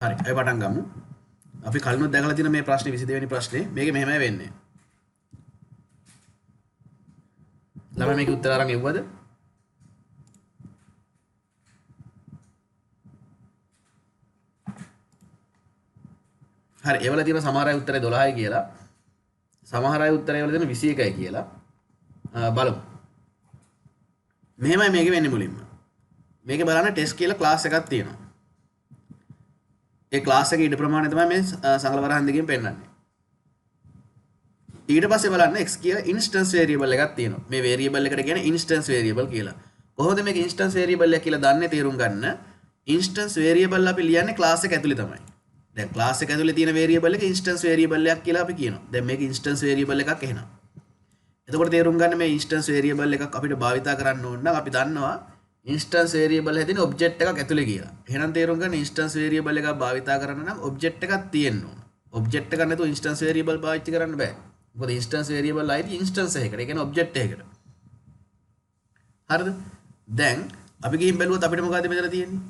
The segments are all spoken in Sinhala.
හරි අපි පටන් ගමු. අපි කලිනුත් දැකලා තියෙන මේ ප්‍රශ්නේ 22 වෙනි ප්‍රශ්නේ. මේකේ මෙහෙමයි වෙන්නේ. ළමයි මේකේ උත්තර අරන් එව්වද? හරි ඒවල තියෙන සමහර අය උත්තරේ 12යි කියලා. සමහර අය උත්තරේ වල දෙන 21යි කියලා. බලමු. මෙහෙමයි මේකේ වෙන්නේ මුලින්ම. මේකේ බලන්න ටෙස්ට් කියලා ක්ලාස් එකක් තියෙනවා. ඒ ක්ලාස් එකේ ඉඩ ප්‍රමාණය තමයි මේ සංගල වරහන් දෙකෙන් පෙන්නන්නේ. ඊට පස්සේ බලන්න x කියලා ඉන්ස්ටන්ස් වේරියබල් එකක් තියෙනවා. මේ වේරියබල් එකට කියන්නේ ඉන්ස්ටන්ස් වේරියබල් කියලා. කොහොමද මේක ඉන්ස්ටන්ස් වේරියබල් එක කියලා දන්නේ තේරුම් ගන්න. ඉන්ස්ටන්ස් වේරියබල් අපි ලියන්නේ ක්ලාස් එක ඇතුලේ තමයි. දැන් ක්ලාස් එක ඇතුලේ තියෙන වේරියබල් එක ඉන්ස්ටන්ස් වේරියබල් එකක් කියලා අපි කියනවා. දැන් මේක ඉන්ස්ටන්ස් වේරියබල් එකක් එහෙනම්. එතකොට තේරුම් ගන්න මේ ඉන්ස්ටන්ස් වේරියබල් එකක් අපිට භාවිතා කරන්න ඕන නම් අපි දන්නවා ඉන්ස්ටන්ස් වේරියබල් හැදින ඔබ්ජෙක්ට් එකක් ඇතුලේ කියලා. එහෙනම් තේරුම් ගන්න ඉන්ස්ටන්ස් වේරියබල් එකක් භාවිතා කරන්න නම් ඔබ්ජෙක්ට් එකක් තියෙන්න ඕන. ඔබ්ජෙක්ට් එකක් නැතුව ඉන්ස්ටන්ස් වේරියබල් පාවිච්චි කරන්න බෑ. මොකද ඉන්ස්ටන්ස් වේරියබල් ආයිත් ඉන්ස්ටන්ස් එකකට. ඒ කියන්නේ ඔබ්ජෙක්ට් එකකට. හරිද? දැන් අපි ගිහින් බැලුවොත් අපිට මොකද මෙතන තියෙන්නේ?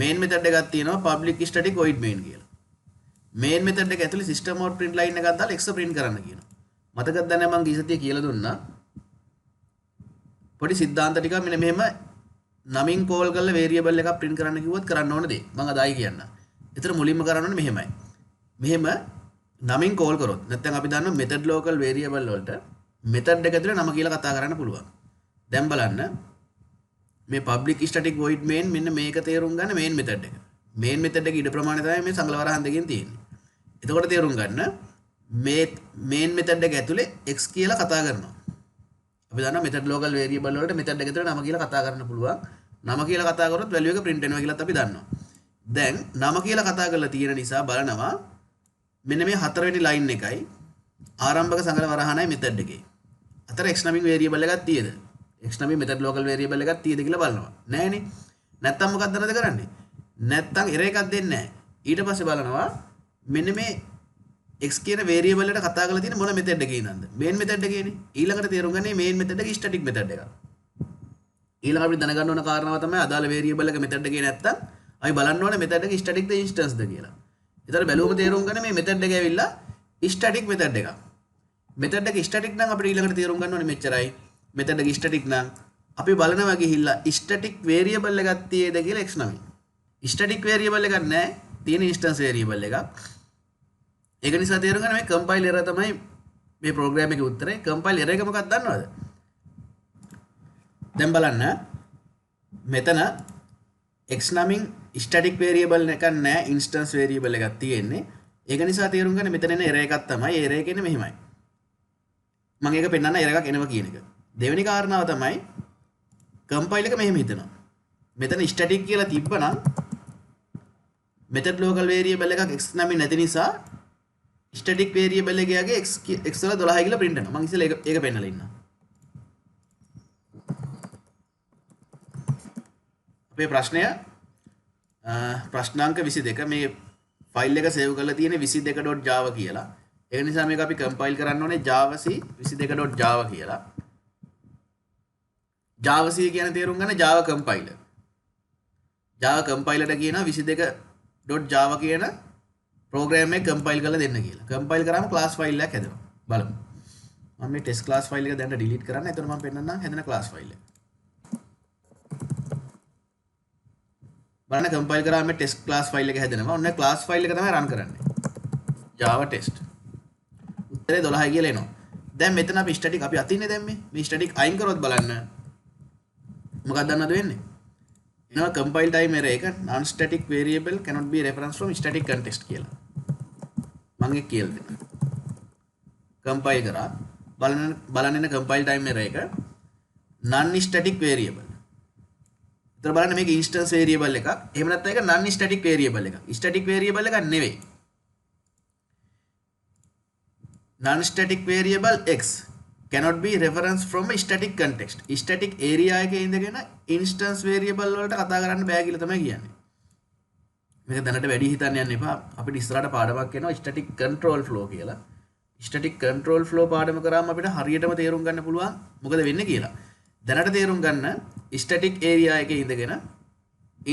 මේන් මෙතඩ් එකක් තියෙනවා public static void main කියලා. මේන් මෙතඩ් එක ඇතුලේ system out print line එකක් දාලා x print කරන්න කියනවා. මතකද දැන් මම ගියසතිය කියලා දුන්නා. පොඩි සිද්ධාන්ත ටිකක් මෙන්න මෙහෙම නමින් කෝල් කරලා වේරියබල් එකක් print කරන්න කිව්වොත් කරන්න ඕන දේ. මම අදයි කියන්න. ඒතර මුලින්ම කරන්න ඕනේ මෙහෙමයි. මෙහෙම නමින් කෝල් කරොත් නැත්නම් අපි දන්නවා method local variable වලට method එක ඇතුලේ නම කියලා කතා කරන්න පුළුවන්. දැන් බලන්න මේ public static void main මෙන්න මේක තේරුම් ගන්න main method එක. main method එකේ ඉඩ ප්‍රමාණය තමයි මේ සංගල වරහන් දෙකෙන් තියෙන්නේ. එතකොට තේරුම් ගන්න මේ main method එක ඇතුලේ x කියලා කතා කරනවා. අපි දන්නවා method local variable වලට method එක ඇතුලේ නම කියලා කතා කරන්න පුළුවන්. නම කියලා කතා කරොත් value එක print වෙනවා කියලාත් අපි දන්නවා. දැන් නම කියලා කතා කරලා තියෙන නිසා බලනවා මෙන්න මේ හතරවෙනි line එකයි ආරම්භක සංගල වරහනයි method එකේ. අතර x නමින් variable එකක් තියෙද? x නමින් method local variable එකක් තියෙද කියලා බලනවා. නෑනේ. නැත්තම් මොකක්ද නේද කරන්නේ? නැත්තම් error එකක් දෙන්නේ නැහැ. ඊට පස්සේ බලනවා මෙන්න මේ x කියන variable එකට කතා කරලා තියෙන මොන method එකේ ඉඳන්ද? main method එකේනේ. ඊළඟට තේරුම් ගන්නේ main method එක static method එකක්. ඊළඟ අපිට දැනගන්න ඕන කාරණාව තමයි අදාළ variable එක method එකේ නැත්තම් අපි බලන්න ඕනේ method එක static ද instance ද කියලා. ඒතර බැලුවම තේරුම් ගන්න මේ method එක ඇවිල්ලා static method එකක්. method එක static නම් අපිට ඊළඟට තේරුම් ගන්න ඕනේ මෙච්චරයි. method එක static නම් අපි බලනවා ගිහිල්ලා static variable එකක් තියෙද කියලා x නමින්. static variable එකක් නැහැ. තියෙන instance variable එකක්. ඒක නිසා තේරුම් ගන්න මේ compile error තමයි මේ program එකේ උත්තරේ. compile error එක මොකක්ද දන්නවද? දැන් බලන්න මෙතන x නමින් static variable එකක් නැහැ instance variable එකක් තියෙන්නේ. ඒක නිසා තේරුම් ගන්න මෙතන එන error එකක් තමයි. error එක එන්නේ මෙහෙමයි. මම ඒක පෙන්නන්න error එකක් එනවා කියන එක. දෙවෙනි කාරණාව තමයි compile එක මෙහෙම හිතනවා. මෙතන static කියලා තිබ්බනම් method local variable එකක් x නමින් නැති නිසා static variable එකේ x වල 12 කියලා print වෙනවා. මම ඉතින් ඒක පෙන්නලා ඉන්නවා. අපේ ප්‍රශ්නය ප්‍රශ්නාංක 22 මේ ෆයිල් එක සේව් කරලා තියෙන්නේ 22.java කියලා. ඒ නිසා මේක අපි කම්පයිල් කරන්න ඕනේ javac 22.java කියලා. javac කියන තේරුම් ගන්න java compiler. java compiler ට කියනවා 22.java කියන program එක compile කරලා දෙන්න කියලා. compile කරාම class file එකක් හැදෙනවා. බලමු. මම මේ test class file එක දැන් delete කරන්න. එතකොට මම පෙන්නන්නම් හැදෙන class file එක. බලන්න compile කරාම මේ test class file එක හැදෙනවා. ඔන්න class file එක තමයි run කරන්නේ. java test. උත්තරේ 12 කියලා එනවා. දැන් මෙතන අපි static අපි අතින්නේ දැන් මේ static අයින් කරොත් බලන්න. මොකක්ද දන්නවද වෙන්නේ? එනවා compile time error එක non static variable cannot be referenced from static context කියලා. මම ඒක කියලා දෙන්න. compile කරා බලන්න එන compile time error එක non static variable. ඉතින් බලන්න මේක instance variable එකක්. එහෙම නැත්නම් ඒක non static variable එකක්. static variable එකක් නෙවෙයි. non static variable x cannot be referenced from a static context. static area එකේ ඉඳගෙන instance variable වලට කතා කරන්න බෑ කියලා තමයි කියන්නේ. මේක දැනට වැඩි හිතන්න යන්න එපා. අපිට ඉස්සරහට පාඩමක් එනවා static control flow කියලා. static control flow පාඩම කරාම අපිට හරියටම තේරුම් ගන්න පුළුවන් මොකද වෙන්නේ කියලා. දැනට තේරුම් ගන්න static area එකේ ඉඳගෙන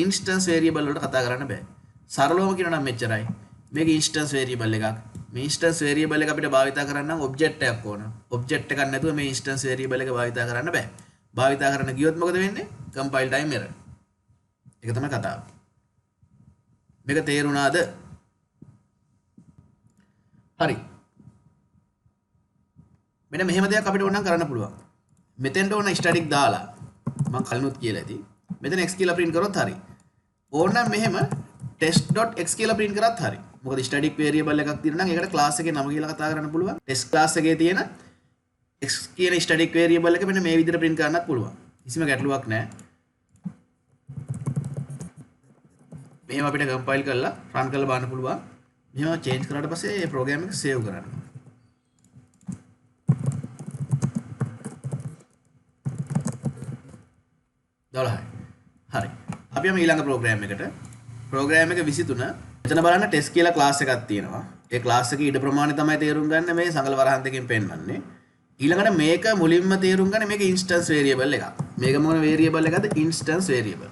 instance variable වලට කතා කරන්න බෑ. සරලවම කියනවා නම් මෙච්චරයි. මේක ඉන්ස්ටන්ස් වේරියබල් එකක්. මේ ඉන්ස්ටන්ස් වේරියබල් එක අපිට භාවිත කරන්න නම් ඔබ්ජෙක්ට් එකක් ඕන. ඔබ්ජෙක්ට් එකක් නැතුව මේ ඉන්ස්ටන්ස් වේරියබල් එක භාවිත කරන්න බෑ. භාවිත කරන්න ගියොත් මොකද වෙන්නේ? Compile time error. ඒක තමයි කතාව. මේක තේරුණාද? හරි. මෙන්න මෙහෙම දෙයක් අපිට ඕනනම් කරන්න පුළුවන්. මෙතෙන්ට ඕන ස්ටැටික් දාලා මම කලිනුත් කියලා ඇති. මෙතන x කියලා print කරොත් හරි. ඕනනම් මෙහෙම test.x කියලා print කරත් හරි. මොකද ස්ටැටික් variable එකක් තියෙනවා නම් ඒකට class එකේ නම කියලා කතා කරන්න පුළුවන්. test class එකේ තියෙන x කියන ස්ටැටික් variable එක මෙන්න මේ විදිහට print කරන්නත් පුළුවන්. කිසිම ගැටලුවක් නැහැ. මෙහෙම අපිට compile කරලා run කරලා බලන්න පුළුවන්. මෙහෙම change කරාට පස්සේ මේ program එක save කරන්න. හරි. අපි යමු ඊළඟ ප්‍රෝග්‍රෑම් එකට. ප්‍රෝග්‍රෑම් එක 23. මෙතන බලන්න ටෙස්ට් කියලා ක්ලාස් එකක් තියෙනවා. ඒ ක්ලාස් එකේ ඉඩ ප්‍රමාණය තමයි තේරුම් ගන්න මේ සංගල වරහන් දෙකෙන් පෙන්වන්නේ. ඊළඟට මේක මුලින්ම තේරුම් ගන්න මේක ඉන්ස්ටන්ස් වේරියබල් එකක්. මේක මොන වේරියබල් එකක්ද? ඉන්ස්ටන්ස් වේරියබල්.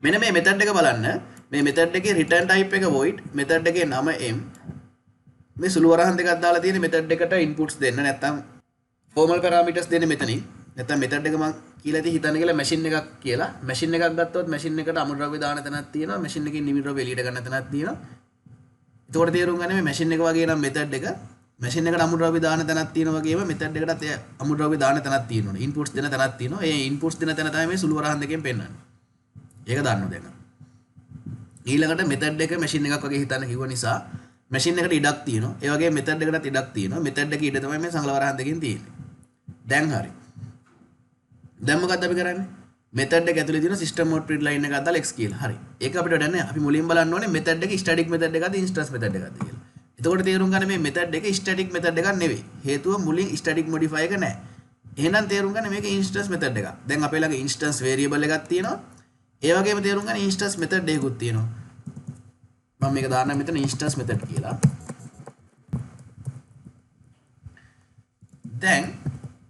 මෙන්න මේ මෙතඩ් එක බලන්න. මේ මෙතඩ් එකේ return type එක void, මෙතඩ් එකේ නම m. මේ සුළු වරහන් දෙකක් දාලා තියෙන මෙතඩ් එකට inputs දෙන්න නැත්නම් formal parameters දෙන්නේ මෙතනින්. නැත්නම් මෙතඩ් එක මම කියලා ඉතින් හිතන්න කියලා මැෂින් එකක් කියලා. මැෂින් එකක් ගත්තොත් මැෂින් එකට අමුද්‍රව්‍ය දාන තැනක් තියෙනවා. මැෂින් එකකින් නිමිද්‍රව්‍ය එළියට ගන්න තැනක් තියෙනවා. එතකොට තේරුම් ගන්න මේ මැෂින් එක වගේ නම් මෙතඩ් එක මැෂින් එකට අමුද්‍රව්‍ය දාන තැනක් තියෙනවා වගේම මෙතඩ් එකටත් ඒ අමුද්‍රව්‍ය දාන තැනක් තියෙනවා. ඉන්පුට්ස් දෙන තැනක් තියෙනවා. ඒ ඉන්පුට්ස් දෙන තැන තමයි මේ සුළු වරහන් දෙකෙන් පෙන්වන්නේ. ඒක දන්නව දැන්. ඊළඟට මෙතඩ් එක මැෂින් එකක් වගේ හිතන්න කිව්ව නිසා මැෂින් එකට ඉඩක් තියෙනවා. ඒ වගේම මෙතඩ් එකටත් ඉඩක් තියෙනවා. මෙතඩ් එකේ ඉඩ තමයි මේ සංගල වරහන් දෙකෙන් තියෙන්නේ. දැන් හරි. දැන් මොකක්ද අපි කරන්නේ? මෙතඩ් එක ඇතුලේ තියෙන සිස්ටම් out print line එක අදාලා x කියලා. හරි. ඒක අපිට වැඩ නැහැ. අපි මුලින් බලන්න ඕනේ මෙතඩ් එක ස්ටැටික් මෙතඩ් එකක්ද ඉන්ස්ටන්ස් මෙතඩ් එකක්ද කියලා. එතකොට තේරුම් ගන්න මේ මෙතඩ් එක ස්ටැටික් මෙතඩ් එකක් නෙවෙයි. හේතුව මුලින් ස්ටැටික් මොඩිෆයි එක නැහැ. එහෙනම් තේරුම් ගන්න මේක ඉන්ස්ටන්ස් මෙතඩ් එකක්. දැන් අපේ ළඟ ඉන්ස්ටන්ස් වේරියබල් එකක් තියෙනවා. ඒ වගේම තේරුම් ගන්න ඉන්ස්ටන්ස් මෙතඩ් එකකුත් තියෙනවා. මම මේක දාන්නම් මෙතන ඉන්ස්ටන්ස් මෙතඩ් කියලා. දැන්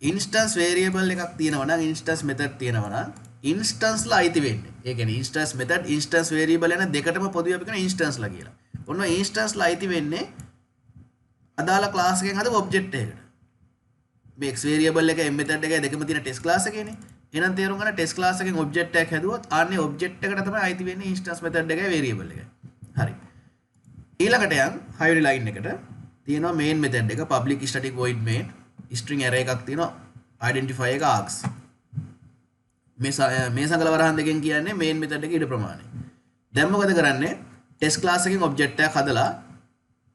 ඉන්ස්ටන්ස් වේරියබල් එකක් තියෙනවා නම් ඉන්ස්ටන්ස් මෙතඩ් තියෙනවා නම් ඉන්ස්ටන්ස්ලා අයිති වෙන්නේ. ඒ කියන්නේ ඉන්ස්ටන්ස් මෙතඩ් ඉන්ස්ටන්ස් වේරියබල් යන දෙකටම පොදුවේ අපි කියන ඉන්ස්ටන්ස්ලා කියලා. ඔන්න ඉන්ස්ටන්ස්ලා අයිති වෙන්නේ අදාළ ක්ලාස් එකෙන් හදපු ඔබ්ජෙක්ට් එකකට. මේ x වේරියබල් එක m මෙතඩ් එකයි දෙකම තියෙන ටෙස්ට් ක්ලාස් එකේනේ. එහෙනම් තේරුම් ගන්න ටෙස්ට් ක්ලාස් එකෙන් ඔබ්ජෙක්ට් එකක් හැදුවොත් ආන්නේ ඔබ්ජෙක්ට් එකට තමයි අයිති වෙන්නේ ඉන්ස්ටන්ස් මෙතඩ් එකයි වේරියබල් එකයි. හරි. ඊළඟට යන් හයිවරි ලයින් එකට තියෙනවා මේන් මෙතඩ් එක public static void main string array එකක් තියෙනවා identify එක args. මේ සංගල වරහන් දෙකෙන් කියන්නේ මේන් මෙතඩ් එකේ ඉඩ ප්‍රමාණය. දැන් මොකද කරන්නේ? ටෙස්ට් ක්ලාස් එකෙන් ඔබ්ජෙක්ට් එකක් හදලා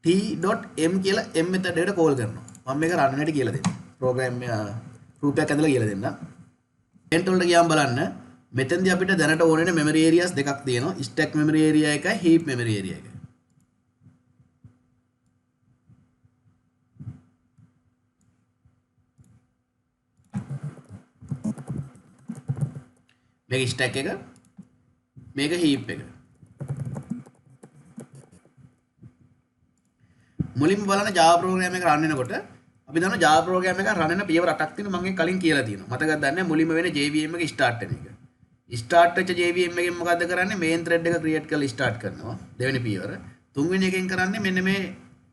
t.m කියලා m මෙතඩ් එකට කෝල් කරනවා. මම මේක රන් වෙන්නට කියලා දෙන්න. ප්‍රෝග්‍රෑම් රූපයක් ඇඳලා කියලා දෙන්න. එන්ට් වලට ගියාම බලන්න මෙතෙන්දී අපිට දැනට ඕනේ memory areas දෙකක් තියෙනවා. stack memory area එකයි heap memory area එකයි. මේක stack එක මේක heap එක. මුලින්ම බලන්න Java program එක run වෙනකොට අපි දන්නවා Java program එක run වෙන පියවර 8ක් තියෙනවා. මම ඒක කලින් කියලා තියෙනවා. මතකද දන්නේ මුලින්ම වෙන්නේ JVM එක start වෙන එක. start වෙච්ච JVM එකෙන් මොකද්ද කරන්නේ? main thread එක create කරලා start කරනවා. දෙවෙනි පියවර. තුන්වෙනි එකෙන් කරන්නේ මෙන්න මේ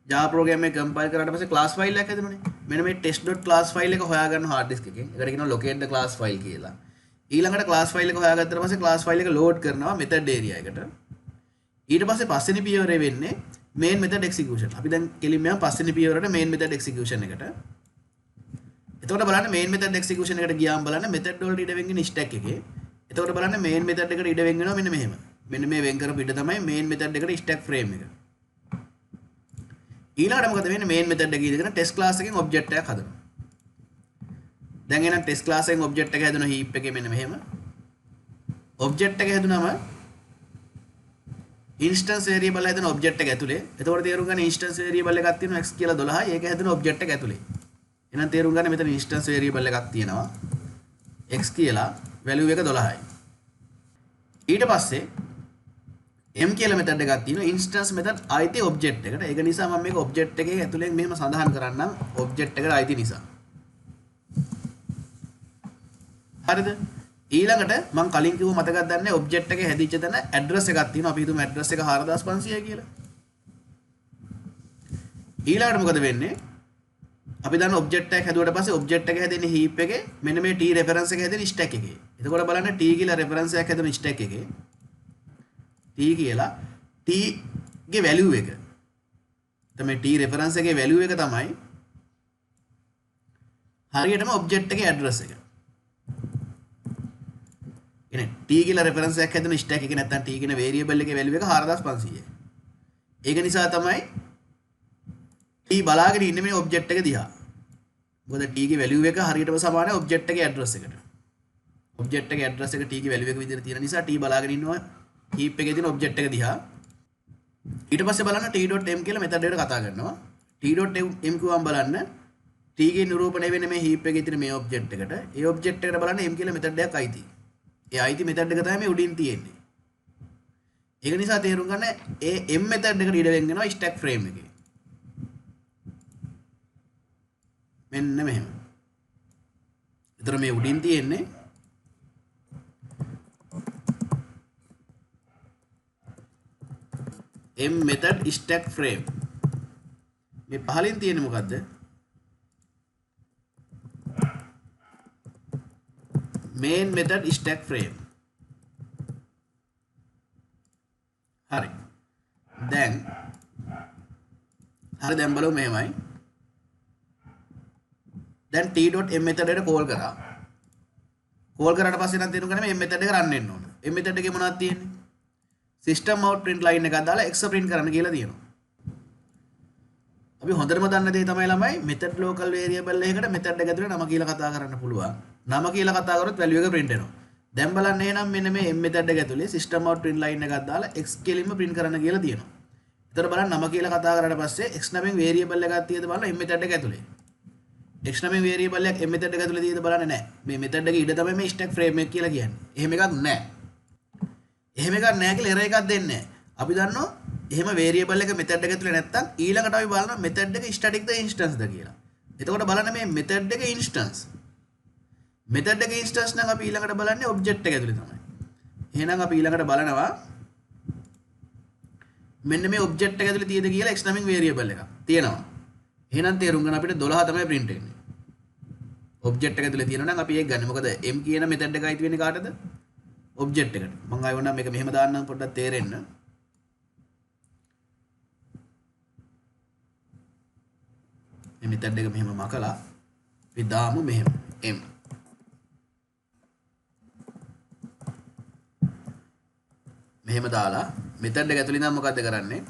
Java program එක compile කරාට පස්සේ class file එකක් හැදෙනවනේ. මෙන්න මේ test.class file එක හොයාගන්න hard disk එකෙන්. ඒකට කියනවා locate the class file කියලා. ඊළඟට class file එක හොයාගත්තට පස්සේ class file එක load කරනවා method area එකට. ඊට පස්සේ පස්වෙනි පියවරේ වෙන්නේ main method execution. අපි දැන් කෙලින්ම යමු පස්වෙනි පියවරට main method execution එකට. එතකොට බලන්න main method execution එකට ගියාම බලන්න method වලට ඉඩ වෙන්නේ stack එකේ. එතකොට බලන්න main method එකට ඉඩ වෙන් වෙනවා මෙන්න මෙහෙම. මෙන්න මේ වෙන් කරපු ඉඩ තමයි main method එකට stack frame එක. ඊළඟට මොකද වෙන්නේ main method එකේ ඉඳගෙන test class එකෙන් object එකක් හදනවා. දැන් එහෙනම් test class එකෙන් object එක හැදුණා heap එකේ මෙන්න මෙහෙම. object එක හැදුනම instance variable හැදුන object එක ඇතුලේ. එතකොට තේරුම් ගන්න instance variable එකක් තියෙනවා x කියලා 12යි. ඒක හැදුන object එක ඇතුලේ. එහෙනම් තේරුම් ගන්න මෙතන instance variable එකක් තියෙනවා x කියලා value එක 12යි. ඊට පස්සේ m කියලා method එකක් තියෙනවා instance method අයිති object එකට. ඒක නිසා මම මේක object එකේ ඇතුලෙන් මෙහෙම සඳහන් කරන්නම් object එකට අයිති නිසා. හරිද? ඊළඟට මම කලින් කිව්ව මතකද දන්නේ ඔබ්ජෙක්ට් එකේ හැදිච්ච තැන ඇඩ්‍රස් එකක් තියෙනවා. අපි හිතමු ඇඩ්‍රස් එක 4500යි කියලා. ඊළඟට මොකද වෙන්නේ? අපි දන්න ඔබ්ජෙක්ට් එකක් හැදුවට පස්සේ ඔබ්ජෙක්ට් එක හැදෙන්නේ හීප් එකේ මෙන්න මේ t රෙෆරන්ස් එක හැදෙන්නේ ස්ටැක් එකේ. එතකොට බලන්න t කියලා රෙෆරන්ස් එකක් හැදෙන ස්ටැක් එකේ t කියලා t ගේ වැලියු එක. තමයි t රෙෆරන්ස් එකේ වැලියු එක තමයි හරියටම ඔබ්ජෙක්ට් එකේ ඇඩ්‍රස් එක. කියන්නේ t කියලා රෙෆරන්ස් එකක් හැදෙන ස්ටැක් එකේ නැත්නම් t කියන වේරියබල් එකේ වැලියු එක 4500යි. ඒක නිසා තමයි t බලාගෙන ඉන්නේ මේ ඔබ්ජෙක්ට් එක දිහා. මොකද t ගේ වැලියු එක හරියටම සමානයි ඔබ්ජෙක්ට් එකේ ඇඩ්‍රස් එකට. ඔබ්ජෙක්ට් එකේ ඇඩ්‍රස් එක t ගේ වැලියු එක විදිහට තියෙන නිසා t බලාගෙන ඉන්නවා heap එකේ තියෙන ඔබ්ජෙක්ට් එක දිහා. ඊට පස්සේ බලන්න t.m කියලා මෙතඩ් එකට කතා කරනවා. t.m කිව්වම බලන්න t ගේ නිරූපණය වෙන්නේ මේ heap එකේ තියෙන මේ ඔබ්ජෙක්ට් එකට. ඒ ඔබ්ජෙක්ට් එකට බලන්න m කියලා මෙතඩ් එකක් අයිති. ඒ අයිති මෙතඩ් එක තමයි මේ උඩින් තියෙන්නේ. ඒක නිසා තේරුම් ගන්න ඒ m මෙතඩ් එකට ඉඩ වෙනවා ස්ටැක් ෆ්‍රේම් එකේ. මෙන්න මෙහෙම. ඒතර මේ උඩින් තියෙන්නේ m method stack frame. මේ පහලින් තියෙන්නේ මොකද්ද? main method stack frame. හරි. දැන් බලමු මෙහෙමයි. දැන් t.m method එකට කෝල් කරා. කෝල් කරාට පස්සේ නම් තේරුම් ගන්න මේ m method එක රන් වෙන්න ඕන. m method එකේ මොනවද තියෙන්නේ? system out print line එකක් දාලා x print කරන්න කියලා තියෙනවා. අපි හොඳටම දන්න දේ තමයි ළමයි method local variable එකකට method එක ඇතුලේ නම කියලා කතා කරන්න පුළුවන්. නම කියලා කතා කරොත් value එක print වෙනවා. දැන් බලන්න එහෙනම් මෙන්න මේ m method එක ඇතුලේ system out print line එකක් දාලා x කෙලින්ම print කරන්න කියලා තියෙනවා. ඒතර බලන්න නම කියලා කතා කරාට පස්සේ x නමෙන් variable එකක් තියෙද බලන්න m method එක ඇතුලේ. x නමෙන් variable එකක් m method එක ඇතුලේ තියෙද බලන්න නැහැ. මේ method එකේ ඉඩ තමයි මේ stack frame එක කියලා කියන්නේ. එහෙම එකක් නැහැ. එහෙම එකක් නැහැ කියලා error එකක් දෙන්නේ නැහැ. අපි දන්නවා එහෙම variable එක method එක ඇතුලේ නැත්තම් ඊළඟට අපි බලනවා method එක static ද instance ද කියලා. එතකොට බලන්න මේ method එක instance. method එක instance නම් අපි ඊළඟට බලන්නේ object එක ඇතුලේ තමයි. එහෙනම් අපි ඊළඟට බලනවා මෙන්න මේ object එක ඇතුලේ තියෙද කියලා x නමින් variable එකක් තියෙනවා. එහෙනම් තේරුම් ගන්න අපිට 12 තමයි print වෙන්නේ. object එක ඇතුලේ තියෙනවා නම් අපි ඒක ගන්න. මොකද m කියන method එක අයිති වෙන්නේ කාටද? object එකට. මම ආයෙ වුණා මේක මෙහෙම දාන්නම් පොඩ්ඩක් තේරෙන්න. මේ method එක මෙහෙම මකලා අපි දාමු මෙහෙම m. මෙහෙම දාලා method එක ඇතුළේ ඉඳන් මොකද්ද කරන්නේ?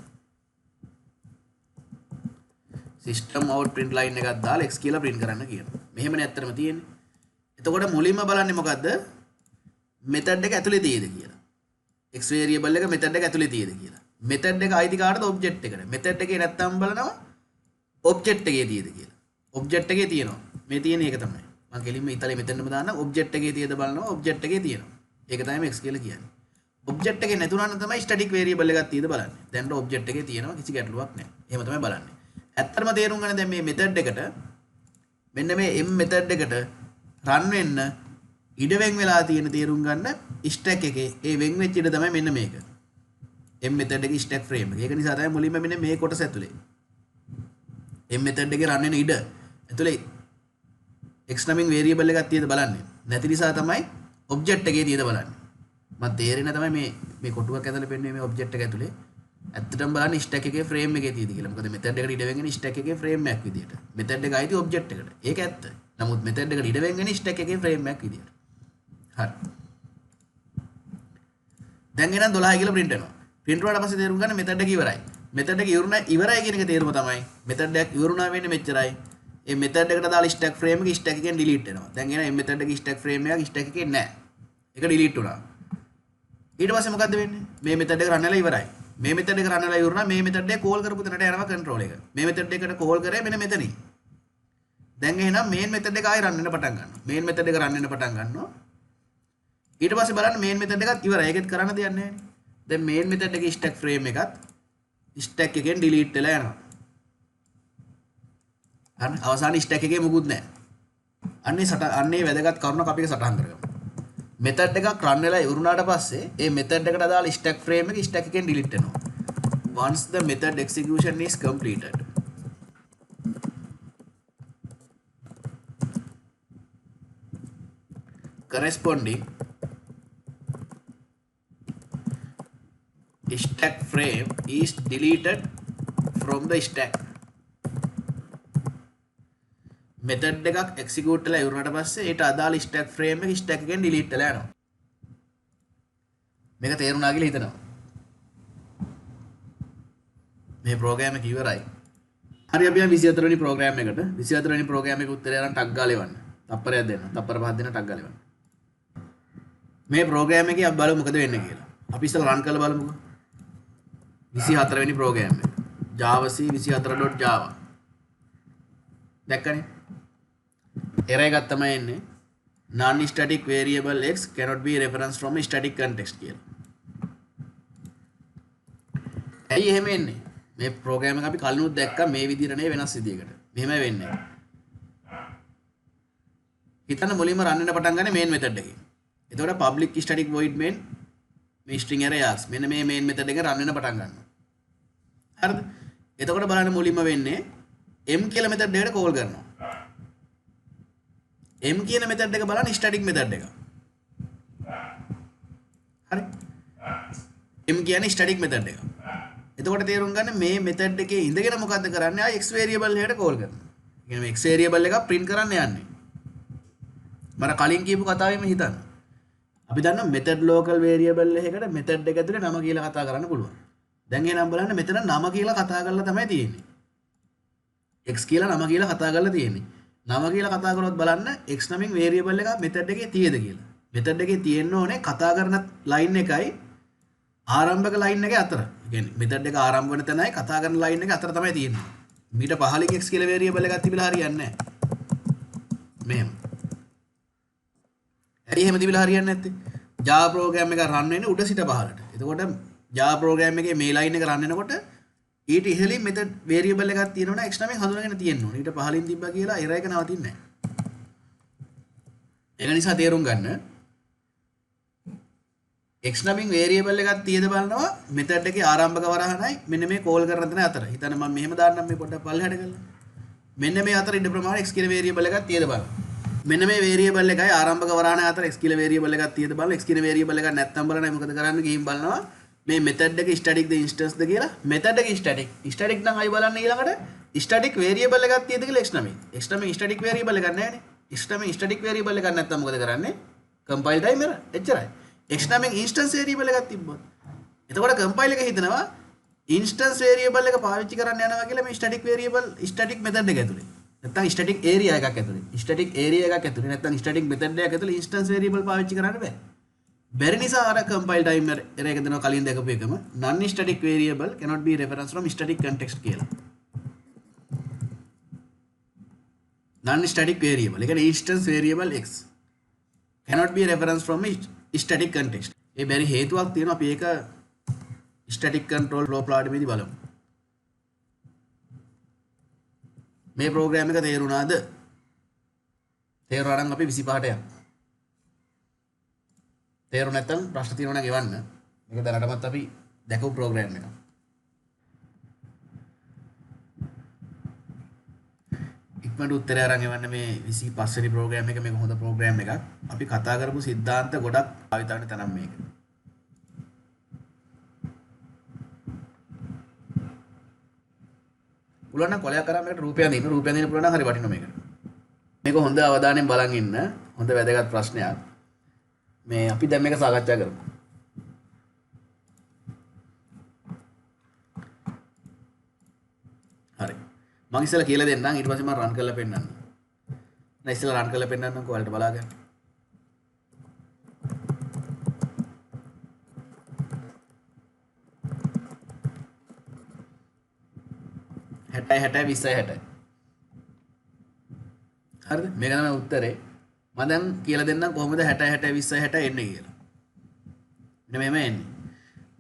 system out print line එකක් දාලා x කියලා print කරන්න කියනවා. මෙහෙමනේ ඇත්තටම තියෙන්නේ. එතකොට මුලින්ම බලන්නේ මොකද්ද? method එක ඇතුලේ තියෙද කියලා. x variable එක method එක ඇතුලේ තියෙද කියලා. method එක අයිති කාටද? object එකට. method එකේ නැත්තම් බලනවා object එකේ තියෙද කියලා. object එකේ තියෙනවා. මේ තියෙන එක තමයි. මම කෙලින්ම ඉතලේ මෙතනම දාන්නම් object එකේ තියෙද බලනවා object එකේ තියෙනවා. ඒක තමයි x කියලා කියන්නේ. object එකේ නැතුණා නම් තමයි static variable එකක් තියෙද බලන්නේ. දැන් object එකේ තියෙනවා කිසි ගැටලුවක් නැහැ. එහෙම තමයි බලන්නේ. ඇත්තටම තේරුම් ගන්න දැන් මේ method එකට මෙන්න මේ m method එකට run වෙන්න ඉඩ වෙන් වෙලා තියෙන තේරුම් ගන්න stack එකේ ඒ වෙන් වෙච්ච ඉඩ තමයි මෙන්න මේක. m method එකේ stack frame එක. ඒක නිසා තමයි මුලින්ම මෙන්න මේ කොටස ඇතුලේ m method එකේ run වෙන ඉඩ ඇතුලේ x නමින් variable එකක් තියෙද බලන්නේ. නැති නිසා තමයි object එකේ තියෙද බලන්නේ. මම තේරෙන්නේ තමයි මේ කොටුවක් ඇතුලේ පෙන්නේ මේ object එක ඇතුලේ. ඇත්තටම බලන්න stack එකේ frame එකේ තියෙද කියලා. මොකද method එකට ඉඩ වෙන්නේ stack එකේ frame එකක් විදියට. method එක අයිති object එකට. ඒක ඇත්ත. නමුත් method එකට ඉඩ වෙන්නේ stack එකේ frame එකක් විදියට. හරි. දැන් එනම් 12 කියලා print වෙනවා. print වුණාට පස්සේ තේරුම් ගන්න method එක ඉවරයි. method එක ඉවරයි කියන එක තේරුම තමයි. method එකක් ඉවරුණා වෙන්නේ මෙච්චරයි. මේ method එකට දාලා stack frame එක stack එකෙන් delete වෙනවා. දැන් එන method එකේ stack frame එකක් stack එකේ නැහැ. ඒක delete වුණා. ඊට පස්සේ මොකද්ද වෙන්නේ? මේ method එක run වෙලා ඉවරයි. මේ method එක run වෙලා ඉවරුණා. මේ method එක call කරපු තැනට යනවා control එක. මේ method එකට call කරේ මෙන්න මෙතනින්. දැන් එහෙනම් main method එක ආයෙ run වෙන්න පටන් ගන්නවා. main method එක run වෙන්න පටන් ගන්නවා. ඊට පස්සේ බලන්න main method එකත් ඉවරයි. ඒකෙත් කරන්න දෙයක් නැහැ නේ. දැන් main method එකේ stack frame එකත් stack එකෙන් delete වෙලා යනවා. හරි අවසාන stack එකේ මොකුත් නැහැ. අන්නේ වැදගත් කරුණක් අපි එක සටහන් කරගමු. මෙතඩ් එකක් රන් වෙලා ඉවරුනාට පස්සේ ඒ මෙතඩ් එකට අදාළ stack frame එක stack එකෙන් delete වෙනවා. Once the method execution is completed. Corresponding stack frame is deleted from the stack. method එකක් execute වෙලා ඉවරනට පස්සේ ඊට අදාළ stack frame එක stack එකෙන් delete වෙලා යනවා. මේක තේරුණා කියලා හිතනවා. මේ ප්‍රෝග්‍රෑම් එක ඉවරයි. හරි අපි යන් 24 වෙනි ප්‍රෝග්‍රෑම් එකට 24 වෙනි ප්‍රෝග්‍රෑම් එකේ උත්තරය අරන් ටක් ගාලා එවන්න. තප්පරයක් දෙන්න. තප්පර පහක් දෙන්න ටක් ගාලා එවන්න. මේ ප්‍රෝග්‍රෑම් එකේ අපි බලමු මොකද වෙන්නේ කියලා. අපි ඉස්සෙල්ලා රන් කරලා බලමුකෝ. 24 වෙනි ප්‍රෝග්‍රෑම් එක. Java C 24.java. දැක්කනේ? error එකක් තමයි එන්නේ. non static variable x cannot be referenced from a static context කියලා. ඇයි එහෙම එන්නේ? මේ ප්‍රෝග්‍රෑම් එක අපි කලිනුත් දැක්කා මේ විදිහට නේ වෙනස් විදිහකට. මෙහෙමයි වෙන්නේ. හිතන්න මුලින්ම රන් වෙන්න පටන් ගන්න මේන් මෙතඩ් එකේ. එතකොට public static void main මේ string array args මෙන්න මේ main method එක රන් වෙන්න පටන් ගන්නවා. හරිද? එතකොට බලන්න මුලින්ම වෙන්නේ m කියලා method එකට call කරනවා. m කියන method එක බලන්න static method එක. හරි? m කියන්නේ static method එක. එතකොට තේරුම් ගන්න මේ method එකේ ඉඳගෙන මොකද්ද කරන්නේ? ආ x variable එකට call කරනවා. ඒ කියන්නේ x variable එක print කරන්න යන්නේ. මම කලින් කියපු කතාවෙම හිතන්න. අපි දන්නවා method local variable එකකට method එක ඇතුලේ නම කියලා කතා කරන්න පුළුවන්. දැන් එහෙනම් බලන්න මෙතන නම කියලා කතා කරලා තමයි තියෙන්නේ. x කියලා නම කියලා කතා කරලා තියෙන්නේ. නම කියලා කතා කරොත් බලන්න x නමින් variable එකක් method එකේ තියෙද කියලා. method එකේ තියෙන්න ඕනේ කතා කරන line එකයි ආරම්භක line එකේ අතර. ඒ කියන්නේ method එක ආරම්භ වෙන තැනයි කතා කරන line එක අතර තමයි තියෙන්නේ. මීට පහලින් x කියලා variable එකක් තිබිලා හරියන්නේ නැහැ. මෙහෙම. ඇයි එහෙම තිබිලා හරියන්නේ නැත්තේ? Java program එක run වෙන්නේ උඩ සිට පහළට. එතකොට Java program එකේ මේ line එක run වෙනකොට ඊට ඉහළින් method variable එකක් තියෙනවනේ x නමින් හඳුනගෙන තියෙන්න ඕනේ. ඊට පහළින් තිබ්බා කියලා error එක නවතින්නේ නැහැ. ඒක නිසා තේරුම් ගන්න x නමින් variable එකක් තියෙද බලනවා method එකේ ආරම්භක වරහණයි මෙන්න මේ call කරන තැන අතර. හිතන්න මම මෙහෙම දාන්නම් මේ පොඩ්ඩක් පල්ලෙහාට කරලා. මෙන්න මේ අතර ඉඩ ප්‍රමාණය x කියන variable එකක් තියෙද බලන්න. මෙන්න මේ variable එකයි ආරම්භක වරහණ අතර x කියලා variable එකක් තියෙද බලන්න. x කියන variable එකක් නැත්තම් බලන්නයි මොකද කරන්නේ ගිහින් බලනවා. මේ method එක static ද instance ද කියලා. method එක static. static නම් අය බලන්න ඊළඟට static variable එකක් තියෙද කියලා x නමින්. x නමින් static variable එකක් නැහැ නේ. x නමින් static variable එකක් නැත්තම් මොකද කරන්නේ? compile time error. එච්චරයි. x නමින් instance variable එකක් තිබ්බොත්. එතකොට compile එක හිතනවා instance variable එක පාවිච්චි කරන්න යනවා කියලා මේ static variable static method එක ඇතුලේ. නැත්තම් static area එකක් ඇතුලේ. static area එකක් ඇතුලේ නැත්තම් static method එකක් ඇතුලේ instance variable පාවිච්චි කරන්න බෑ. බැරි නිසා අර compile time error එක දෙනවා කලින් දැකපු එකම non static variable cannot be referenced from static context කියලා. non static variable. ඒ කියන්නේ instance variable x cannot be referenced from static context. ඒ බැරි හේතුවක් තියෙනවා අපි ඒක static control flow පාඩමේදී බලමු. මේ ප්‍රෝග්‍රෑම් එක තේරුණාද? තේරුණා නම් අපි 25ට යමු. තේරුණ නැත්නම් ප්‍රශ්න තියෙනවා නම් එවන්න. මේක දැනටමත් අපි දැකපු ප්‍රෝග්‍රෑම් එකක්. ඉක්මනට උත්තරය අරන් එවන්න මේ 25 වෙනි ප්‍රෝග්‍රෑම් එක මේක හොඳ ප්‍රෝග්‍රෑම් එකක්. අපි කතා කරපු સિદ્ધාන්ත ගොඩක් භාවිත වෙන තැනක් මේක. පුළුවන් නම් කොලයක් කරා මේකට රූපයක් දෙන්න. රූපයක් දෙන්න පුළුවන් නම් හරි වටිනවා මේකට. මේක හොඳ අවධානයෙන් බලන් ඉන්න. හොඳ වැදගත් ප්‍රශ්නයක්. මේ අපි දැන් මේක සාකච්ඡා කරමු. හරි. මම ඉස්සෙල්ලා කියලා දෙන්නම් ඊට පස්සේ මම රන් කරලා පෙන්නන්නම්. නෑ ඉස්සෙල්ලා රන් කරලා පෙන්නන්නම් ඔයාලට බලාගන්න. හැටයි 20යි 60යි. හරිද? මේක තමයි උත්තරේ. මම දැන් කියලා දෙන්නම් කොහොමද 60 60 20 60 එන්නේ කියලා. මෙන්න මෙහෙම එන්නේ.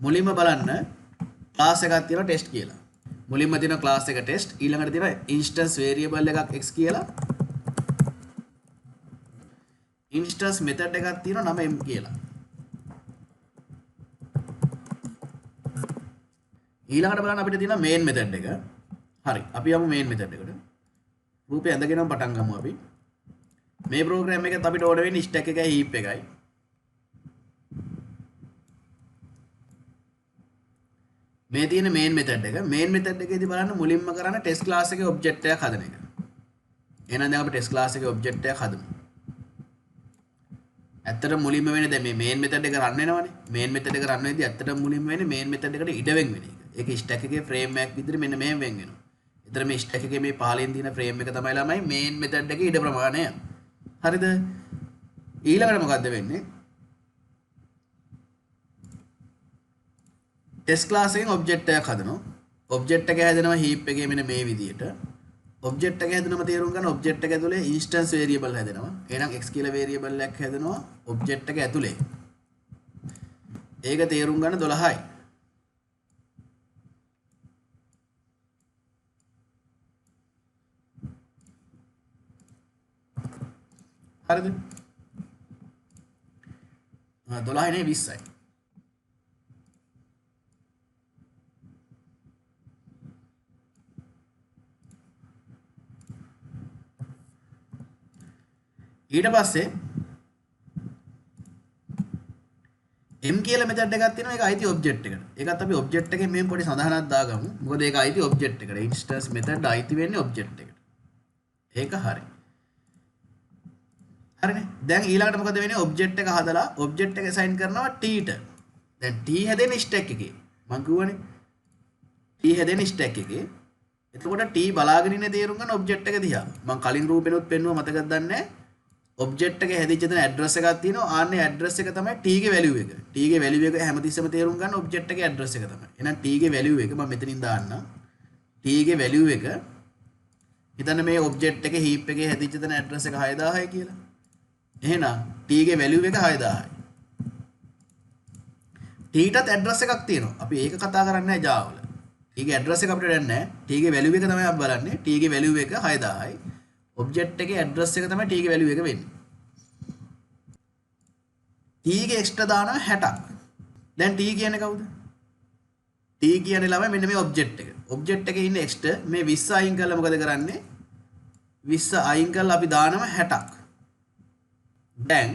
මුලින්ම බලන්න ක්ලාස් එකක් තියෙනවා ටෙස්ට් කියලා. මුලින්ම තියෙනවා ක්ලාස් එක ටෙස්ට් ඊළඟට තියෙනවා ඉන්ස්ටන්ස් වේරියබල් එකක් x කියලා ඉන්ස්ටන්ස් මෙතඩ් එකක් තියෙනවා නම m කියලා. ඊළඟට බලන්න අපිට තියෙනවා මේන් මෙතඩ් එක. හරි. අපි යමු මේන් මෙතඩ් එකට. රූපය ඇඳගෙනම පටන් ගමු අපි. මේ ප්‍රෝග්‍රෑම් එකත් අපිට ඕන වෙන්නේ ස්ටැක් එකයි හීප් එකයි. මේ තියෙන මේන් මෙතඩ් එක. මේන් මෙතඩ් එකේදී බලන්න මුලින්ම කරන්න ටෙස්ට් ක්ලාස් එකේ ඔබ්ජෙක්ට් එකක් හදන එක. එහෙනම් දැන් අපි ටෙස්ට් ක්ලාස් එකේ ඔබ්ජෙක්ට් එකක් හදමු. ඇත්තට මුලින්ම වෙන්නේ දැන් මේ මේන් මෙතඩ් එක රන් වෙනවනේ. මේන් මෙතඩ් එක රන් වෙද්දී ඇත්තට මුලින්ම වෙන්නේ මේන් මෙතඩ් එකට ඉඩ වෙන් වෙන එක. ඒක ස්ටැක් එකේ ෆ්‍රේම් එකක් විදිහට මෙන්න මෙහෙම වෙන් වෙනවා. ඒතර මේ ස්ටැක් එකේ මේ පහලින් තියෙන ෆ්‍රේම් එක තමයි ළමයි මේන් මෙතඩ් එකේ ඉඩ ප්‍රමාණය. හරිද? ඊළඟට මොකද්ද වෙන්නේ? ටෙස්ට් ක්ලාස් එකෙන් ඔබ්ජෙක්ට් එකක් හදනවා. ඔබ්ජෙක්ට් එක හැදෙනවා හීප් එකේ මෙන්න මේ විදිහට. ඔබ්ජෙක්ට් එක හැදෙනම තේරුම් ගන්න ඔබ්ජෙක්ට් එක ඇතුලේ ඉන්ස්ටන්ස් වේරියබල් හැදෙනවා. එහෙනම් x කියලා වේරියබල් එකක් හැදෙනවා ඔබ්ජෙක්ට් එක ඇතුලේ. ඒක තේරුම් ගන්න 12යි. හරිද? 12යි නේ 20යි. ඊට පස්සේ m කියලා මෙතඩ් එකක් තියෙනවා ඒක අයිති ඔබ්ජෙක්ට් එකට. ඒකත් අපි ඔබ්ජෙක්ට් එකෙන් මෙහෙම පොඩි සඳහනක් දාගමු. මොකද ඒක අයිති ඔබ්ජෙක්ට් එකට. ඉන්ස්ටන්ස් මෙතඩ් අයිති වෙන්නේ ඔබ්ජෙක්ට් එකට. ඒක හරි. හරිනේ. දැන් ඊළඟට මොකද වෙන්නේ? ඔබ්ජෙක්ට් එක හදලා ඔබ්ජෙක්ට් එක assign කරනවා t ට. දැන් t හැදෙන්නේ ස්ටැක් එකේ. මම කිව්වනේ t හැදෙන්නේ ස්ටැක් එකේ. එතකොට t බලාගෙන ඉන්නේ තේරුම් ගන්න ඔබ්ජෙක්ට් එක දිහා. මම කලින් රූපෙනොත් පෙන්නුවා මතකද දන්නේ නැහැ. ඔබ්ජෙක්ට් එකේ හැදිච්ච තැන ඇඩ්‍රස් එකක් තියෙනවා. ආන්නේ ඇඩ්‍රස් එක තමයි t ගේ වැලියු එක. t ගේ වැලියු එක හැමතිස්සෙම තේරුම් ගන්න ඔබ්ජෙක්ට් එකේ ඇඩ්‍රස් එක තමයි. එහෙනම් t ගේ වැලියු එක මම මෙතනින් දාන්නම්. t ගේ වැලියු එක හිතන්න මේ ඔබ්ජෙක්ට් එකේ හීප් එකේ හැදිච්ච තැන ඇඩ්‍රස් එක 6000යි කියලා. එහෙනම් t ගේ වැලියු එක 6000යි. t ටත් ඇඩ්‍රස් එකක් තියෙනවා. අපි ඒක කතා කරන්නේ නැහැ Java වල. t ගේ ඇඩ්‍රස් එක අපිට දැන් නැහැ. t ගේ වැලියු එක තමයි අපි බලන්නේ. t ගේ වැලියු එක 6000යි. ඔබ්ජෙක්ට් එකේ ඇඩ්‍රස් එක තමයි t ගේ වැලියු එක වෙන්නේ. t ගේ එක්ස්ට්‍රා දානවා 60ක්. දැන් t කියන්නේ කවුද? t කියන්නේ ළමයි මෙන්න මේ ඔබ්ජෙක්ට් එක. ඔබ්ජෙක්ට් එකේ ඉන්න එක්ස්ට්‍රා මේ 20 අයින් කරලා මොකද කරන්නේ? 20 අයින් කරලා අපි දානවා 60ක්. දැන්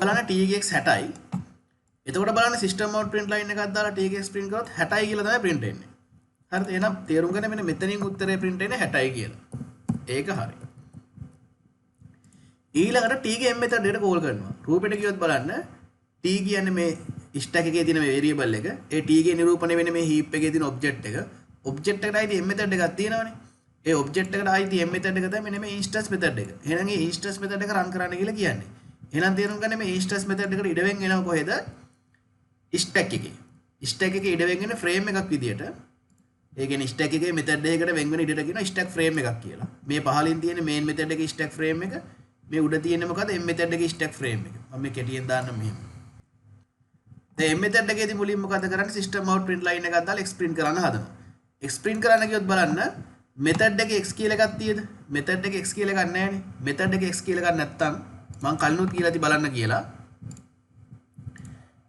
බලන්න t ගේ x 60යි. එතකොට බලන්න සිස්ටම් අවුට් print line එකක් දාලා t ගේ x print කරොත් 60යි කියලා තමයි print වෙන්නේ. හරිද? එහෙනම් තේරුම් ගන්න මෙන්න මෙතනින් උත්තරේ print වෙන්නේ 60යි කියලා. ඒක හරි. ඊළඟට t ගේ m method එකට කෝල් කරනවා. රූපෙට කියොත් බලන්න t කියන්නේ මේ ස්ටැක් එකේ තියෙන මේ වේරියබල් එක. ඒ t ගේ නිරූපණය වෙන්නේ මේ heap එකේ තියෙන ඔබ්ජෙක්ට් එක. ඔබ්ජෙක්ට් එකට අයිති m method එකක් තියෙනවනේ. ඒ ඔබ්ජෙක්ට් එකට අයිති m method එක තමයි මෙන්න මේ instance method එක. එහෙනම් මේ instance method එක run කරන්න කියලා කියන්නේ. එහෙනම් තේරුම් ගන්න මේ instance method එකට ඉඩ වෙන් වෙනව කොහෙද? ස්ටැක් එකේ. ස්ටැක් එකේ ඉඩ වෙන් වෙන ෆ්‍රේම් එකක් විදියට. ඒ කියන්නේ ස්ටැක් එකේ මෙතඩ් එකකට වෙන් වෙන ඉඩට කියනවා ස්ටැක් ෆ්‍රේම් එකක් කියලා. මේ පහලින් තියෙන මේන් මෙතඩ් එකේ ස්ටැක් ෆ්‍රේම් එක, මේ උඩ තියෙන්නේ මොකද? m මෙතඩ් එකේ ස්ටැක් ෆ්‍රේම් එක. මම මේ කෙටියෙන් දාන්නම් මෙහෙම. දැන් m මෙතඩ් එකේදී මුලින් මොකද කරන්නේ? සිස්ටම් අවුට් print line එකක් දාලා x print කරන්න හදනවා. x print කරන්න කියොත් බලන්න මෙතඩ් එකේ x කියලා එකක් තියෙද? මෙතඩ් එකේ x කියලා එකක් නැහැ නේ. මෙතඩ් එකේ x කියලා එකක් නැත්තම් මම කලිනුත් කියලා ඇති බලන්න කියලා.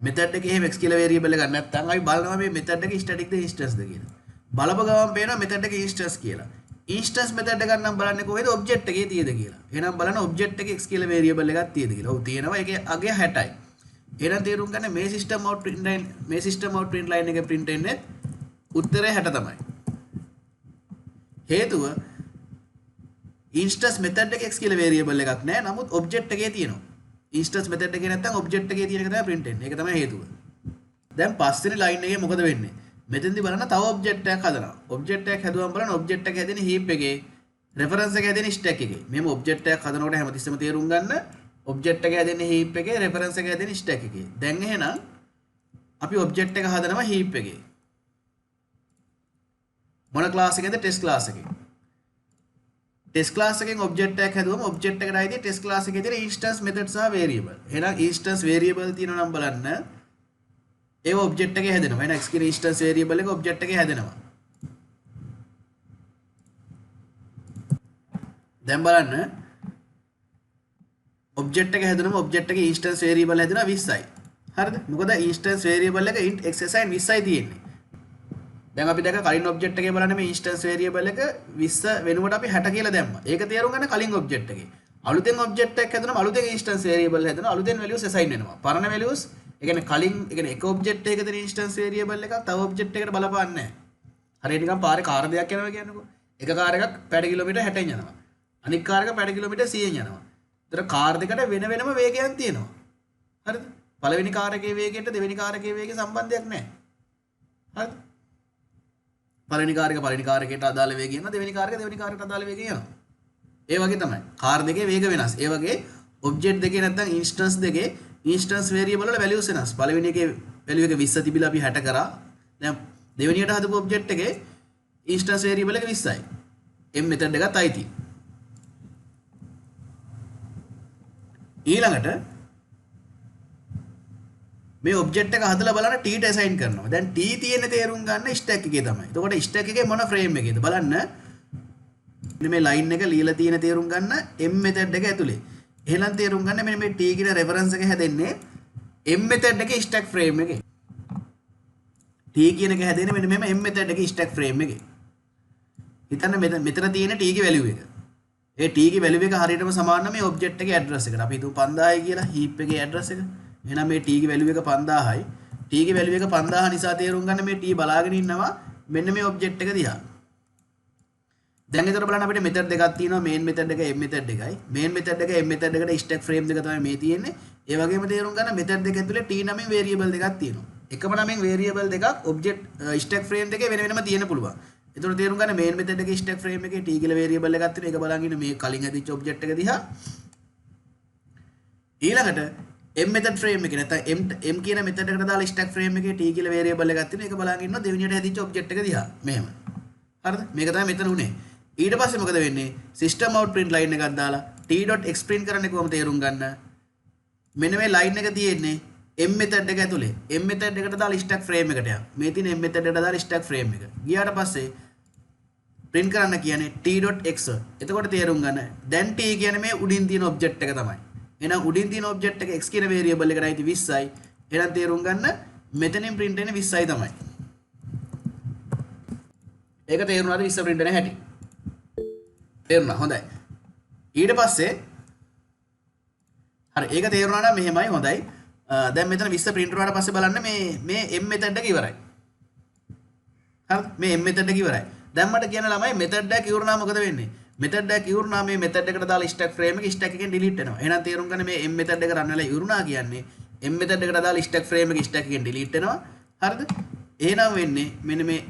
මෙතඩ් එකේ එහෙම x කියලා වේරියබල් එකක් නැත්තම් අපි බලනවා මේ මෙතඩ් එකේ ස්ටැටික් ද ඉන්ස්ටන්ස් ද කියලා. බලපු ගමන් පේනවා මෙතඩ් එකේ ඉන්ස්ටන්ස් කියලා. ඉන්ස්ටන්ස් මෙතඩ් එකක් නම් බලන්නේ කොහෙද? ඔබ්ජෙක්ට් එකේ තියෙද කියලා. එහෙනම් බලන්න ඔබ්ජෙක්ට් එකේ x කියලා වේරියබල් එකක් තියෙද කියලා. ඔව් තියෙනවා. ඒකේ අගය 60යි. එහෙනම් තේරුම් ගන්න මේ සිස්ටම් අවුට් print line එකේ print වෙන්නේ උත්තරය 60 තමයි. හේතුව ඉන්ස්ටන්ස් මෙතඩ් එකේ x කියලා වේරියබල් එකක් නැහැ. නමුත් ඔබ්ජෙක්ට් එකේ තියෙනවා. ඉන්ස්ටන්ස් මෙතඩ් එකේ නැත්නම් ඔබ්ජෙක්ට් එකේ තියෙන එක තමයි print වෙන්නේ. ඒක තමයි හේතුව. දැන් පස්වෙනි ලයින් එකේ මොකද වෙන්නේ? මෙතෙන්දී බලන්න තව ඔබ්ජෙක්ට් එකක් හදනවා. ඔබ්ජෙක්ට් එකක් හැදුවම බලන්න ඔබ්ජෙක්ට් එක හැදෙන්නේ heap එකේ, reference එක හැදෙන්නේ stack එකේ. මෙහෙම ඔබ්ජෙක්ට් එකක් හදනකොට හැමතිස්සෙම තේරුම් ගන්න ඔබ්ජෙක්ට් එක හැදෙන්නේ heap එකේ, reference එක හැදෙන්නේ stack එකේ. දැන් එහෙනම් අපි ඔබ්ජෙක්ට් එක හදනවා heap එකේ. මොන ක්ලාස් එකේද? ටෙස්ට් ක්ලාස් එකේ. ටෙස්ට් ක්ලාස් එකෙන් ඔබ්ජෙක්ට් එකක් හැදුවම ඔබ්ජෙක්ට් එකට අයිති ටෙස්ට් ක්ලාස් එකේ තියෙන ඉන්ස්ටන්ස් මෙතඩ් සහ වේරියබල්. එහෙනම් ඉන්ස්ටන්ස් වේරියබල් තියෙනවා නම් බලන්න ඒව ඔබ්ජෙක්ට් එකේ හැදෙනවා. එහෙනම් x කියන ඉන්ස්ටන්ස් වේරියබල් එක ඔබ්ජෙක්ට් එකේ හැදෙනවා. දැන් බලන්න ඔබ්ජෙක්ට් එක හැදුනම ඔබ්ජෙක්ට් එකේ ඉන්ස්ටන්ස් වේරියබල් හැදුනා 20යි. හරිද? මොකද ඉන්ස්ටන්ස් වේරියබල් එක int xsi 20යි තියෙන්නේ. දැන් අපි දැක කලින් ඔබ්ජෙක්ට් එකේ බලන්න මේ ඉන්ස්ටන්ස් වේරියබල් එක 20 වෙනුවට අපි 60 කියලා දැම්මා. ඒක තේරුම් ගන්න කලින් ඔබ්ජෙක්ට් එකේ. අලුතෙන් ඔබ්ජෙක්ට් එකක් හැදුනම අලුතෙන් ඉන්ස්ටන්ස් වේරියබල් හැදුනා අලුතෙන් වැලියුස් assign වෙනවා. පරණ වැලියුස් ඒ කියන්නේ කලින් ඒ කියන්නේ එක ඔබ්ජෙක්ට් එකක තියෙන ඉන්ස්ටන්ස් වේරියබල් එකක් තව ඔබ්ජෙක්ට් එකකට බලපාන්නේ නැහැ. හරියට නිකන් පාරේ කාර් දෙකක් යනවා කියන්නකෝ. එක කාර් එකක් පැය කිලෝමීටර් 60න් යනවා. අනිත් කාර් එක පැය කිලෝමීටර් 100න් යනවා. ඒතර කාර් දෙකට වෙන වෙනම වේගයන් තියෙනවා. හරිද? පළවෙනි කාර් එකේ වේගයට දෙවෙනි කාර් එකේ වේගයේ සම්බන්ධයක් නැහැ. හරිද? පළවෙනි කාර් එකකට අදාළ වේගය යනවා දෙවෙනි කාර් එක දෙවෙනි කාර් එකට අදාළ වේගය යනවා. ඒ වගේ තමයි. කාර් දෙකේ වේග වෙනස්. ඒ වගේ ඔබ්ජෙක්ට් දෙකේ නැත්නම් ඉන්ස්ටන්ස් දෙකේ ඉන්ස්ටන්ස් වේරියබල් වල වැලියුස් වෙනස්. පළවෙනි එකේ වැලියු එක 20 තිබිලා අපි 60 කරා. දැන් දෙවෙනියට හදපු ඔබ්ජෙක්ට් එකේ ඉන්ස්ටන්ස් වේරියබල් එක 20යි. m මෙතඩ් එකත් අයිති. ඊළඟට මේ ඔබ්ජෙක්ට් එක හදලා බලන්න t ට assign කරනවා. දැන් t තියෙන තේරුම් ගන්න ස්ටැක් එකේ තමයි. එතකොට ස්ටැක් එකේ මොන ෆ්‍රේම් එකේද බලන්න. මේ ලයින් එක ලියලා තියෙන තේරුම් ගන්න m මෙතඩ් එක ඇතුලේ. එහෙනම් තේරුම් ගන්න මෙන්න මේ t කියන රෙෆරන්ස් එක හැදෙන්නේ m මෙතඩ් එකේ ස්ටැක් ෆ්‍රේම් එකේ. t කියන එක හැදෙන්නේ මෙන්න මෙහෙම m මෙතඩ් එකේ ස්ටැක් ෆ්‍රේම් එකේ. හිතන්න මෙතන තියෙන t ගේ වැලියු එක. ඒ t ගේ වැලියු එක හරියටම සමාන මේ ඔබ්ජෙක්ට් එකේ ඇඩ්‍රස් එකට. අපි හිතමු 5000යි කියලා හීප් එකේ ඇඩ්‍රස් එක. එහෙනම් මේ t ගේ වැලියු එක 5000යි. t ගේ වැලියු එක 5000 නිසා තේරුම් ගන්න මේ t බලාගෙන ඉන්නවා මෙන්න මේ ඔබ්ජෙක්ට් එක දිහා. දැන් ඒතර බලන්න අපිට මෙතඩ් දෙකක් තියෙනවා මේන් මෙතඩ් එක m මෙතඩ් එකයි. මේන් මෙතඩ් එක m මෙතඩ් එකට ස්ටැක් ෆ්‍රේම් දෙක තමයි මේ තියෙන්නේ. ඒ වගේම තේරුම් ගන්න මෙතඩ් දෙක ඇතුලේ t නමින් වේරියබල් දෙකක් තියෙනවා. එකම නමින් වේරියබල් දෙකක් ඔබ්ජෙක්ට් ස්ටැක් ෆ්‍රේම් දෙකේ වෙන වෙනම තියෙන්න පුළුවන්. ඒතර තේරුම් ගන්න මේන් මෙතඩ් එකේ ස්ටැක් ෆ්‍රේම් එකේ t කියලා වේරියබල් එකක් තියෙනවා. ඒක බලන් ඉන්න මේ කලින් හදිච්ච ඔබ්ජෙක්ට් එක දිහා. ඊළඟට m මෙතඩ් ෆ්‍රේම් එකේ නැත්නම් m කියන මෙතඩ් එකට දාලා ස්ටැක් ෆ්‍රේම් එකේ t කියලා වේරියබල් එකක් තියෙනවා. ඒක බලන් ඉන්නවා දෙවෙනියට හැදිච්ච ඔබ්ජෙක්ට් එක දිහා. මෙහෙම. හරිද? මේක තමයි මෙතන උනේ. ඊට පස්සේ මොකද වෙන්නේ? system out print line එකක් දාලා t.x print කරන්නේ කොහොමද තේරුම් ගන්න. මෙන්න මේ line එක තියෙන්නේ m method එක ඇතුලේ. m method එකට දාලා stack frame එකට යනවා. මේ තියෙන m method එකට දාලා stack frame එක. ගියාට පස්සේ print කරන්න කියන්නේ t.x. එතකොට තේරුම් ගන්න. දැන් t කියන්නේ මේ උඩින් තියෙන object එක තමයි. එහෙනම් උඩින් තියෙන object එක x කියන variable එකට අයිති 20යි. එහෙනම් තේරුම් ගන්න මෙතනින් print වෙන්නේ 20යි තමයි. ඒක තේරුණාද 20 print වෙන හැටි? තේරුණා හොඳයි. ඊට පස්සේ හරි ඒක තේරුණා නම් මෙහෙමයි හොඳයි. දැන් මෙතන 20 print වුණාට පස්සේ බලන්න මේ m method එක ඉවරයි. හරිද? මේ m method එක ඉවරයි. දැන් මට කියන්න ළමයි method එක ඉවරනා මොකද වෙන්නේ? method එක ඉවරනා මේ method එකට දාලා stack frame එක stack එකෙන් delete වෙනවා. එහෙනම් තේරුම් ගන්න මේ m method එක run වෙලා ඉවරනා කියන්නේ m method එකට දාලා stack frame එක stack එකෙන් delete වෙනවා. හරිද? එහෙනම් වෙන්නේ මෙන්න මේ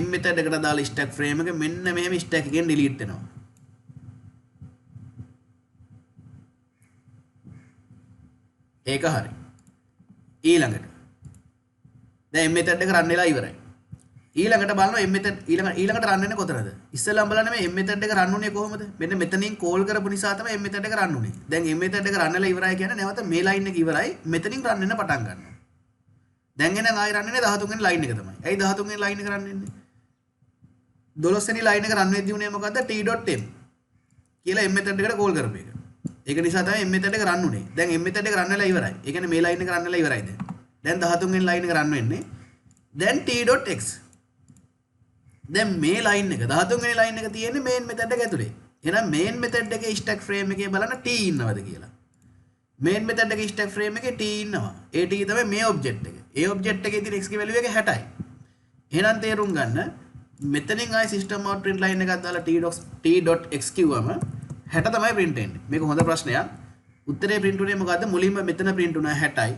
m method එකට දාලා stack frame එක මෙන්න මෙහෙම stack එකෙන් delete වෙනවා. ඒක හරි. ඊළඟට දැන් m method එක run වෙලා ඉවරයි. ඊළඟට බලනවා m method ඊළඟට run වෙන්නේ කොතනද? ඉස්සෙල්ලාම බලන්න මේ m method එක run උනේ කොහොමද? මෙන්න මෙතනින් call කරපු නිසා තමයි m method එක run උනේ. දැන් m method එක run වෙලා ඉවරයි කියන්නේ නැවත මේ line එක ඉවරයි මෙතනින් run වෙන්න පටන් ගන්නවා. දැන් එනං ආයි run වෙන්නේ 13 වෙනි line එක තමයි. ඇයි 13 වෙනි line එක run වෙන්නේ? 12 වෙනි line එක run වෙද්දී උනේ මොකද්ද? t.m කියලා m method එකට call කරපු එක. ඒක නිසා තමයි m method එක run උනේ. දැන් m method එක run වෙලා ඉවරයි. ඒ කියන්නේ මේ line එක run වෙලා ඉවරයි දැන්. දැන් 13 වෙනි line එක run වෙන්නේ. දැන් t.x. දැන් මේ line එක 13 වෙනි line එක තියෙන්නේ main method එක ඇතුලේ. එහෙනම් main method එකේ stack frame එකේ බලන්න t ඉන්නවද කියලා. main method එකේ stack frame එකේ t ඉන්නවා. ඒ t තමයි මේ object එක. ඒ object එකේ තියෙන x ගේ value එක 60යි. එහෙනම් තේරුම් ගන්න මෙතනින් ආයි system out print line එකක් දාලා t.x කිව්වම 60 තමයි print වෙන්නේ. මේක හොඳ ප්‍රශ්නයක්. උත්තරේ print උනේ මොකද්ද? මුලින්ම මෙතන print උනා 60යි.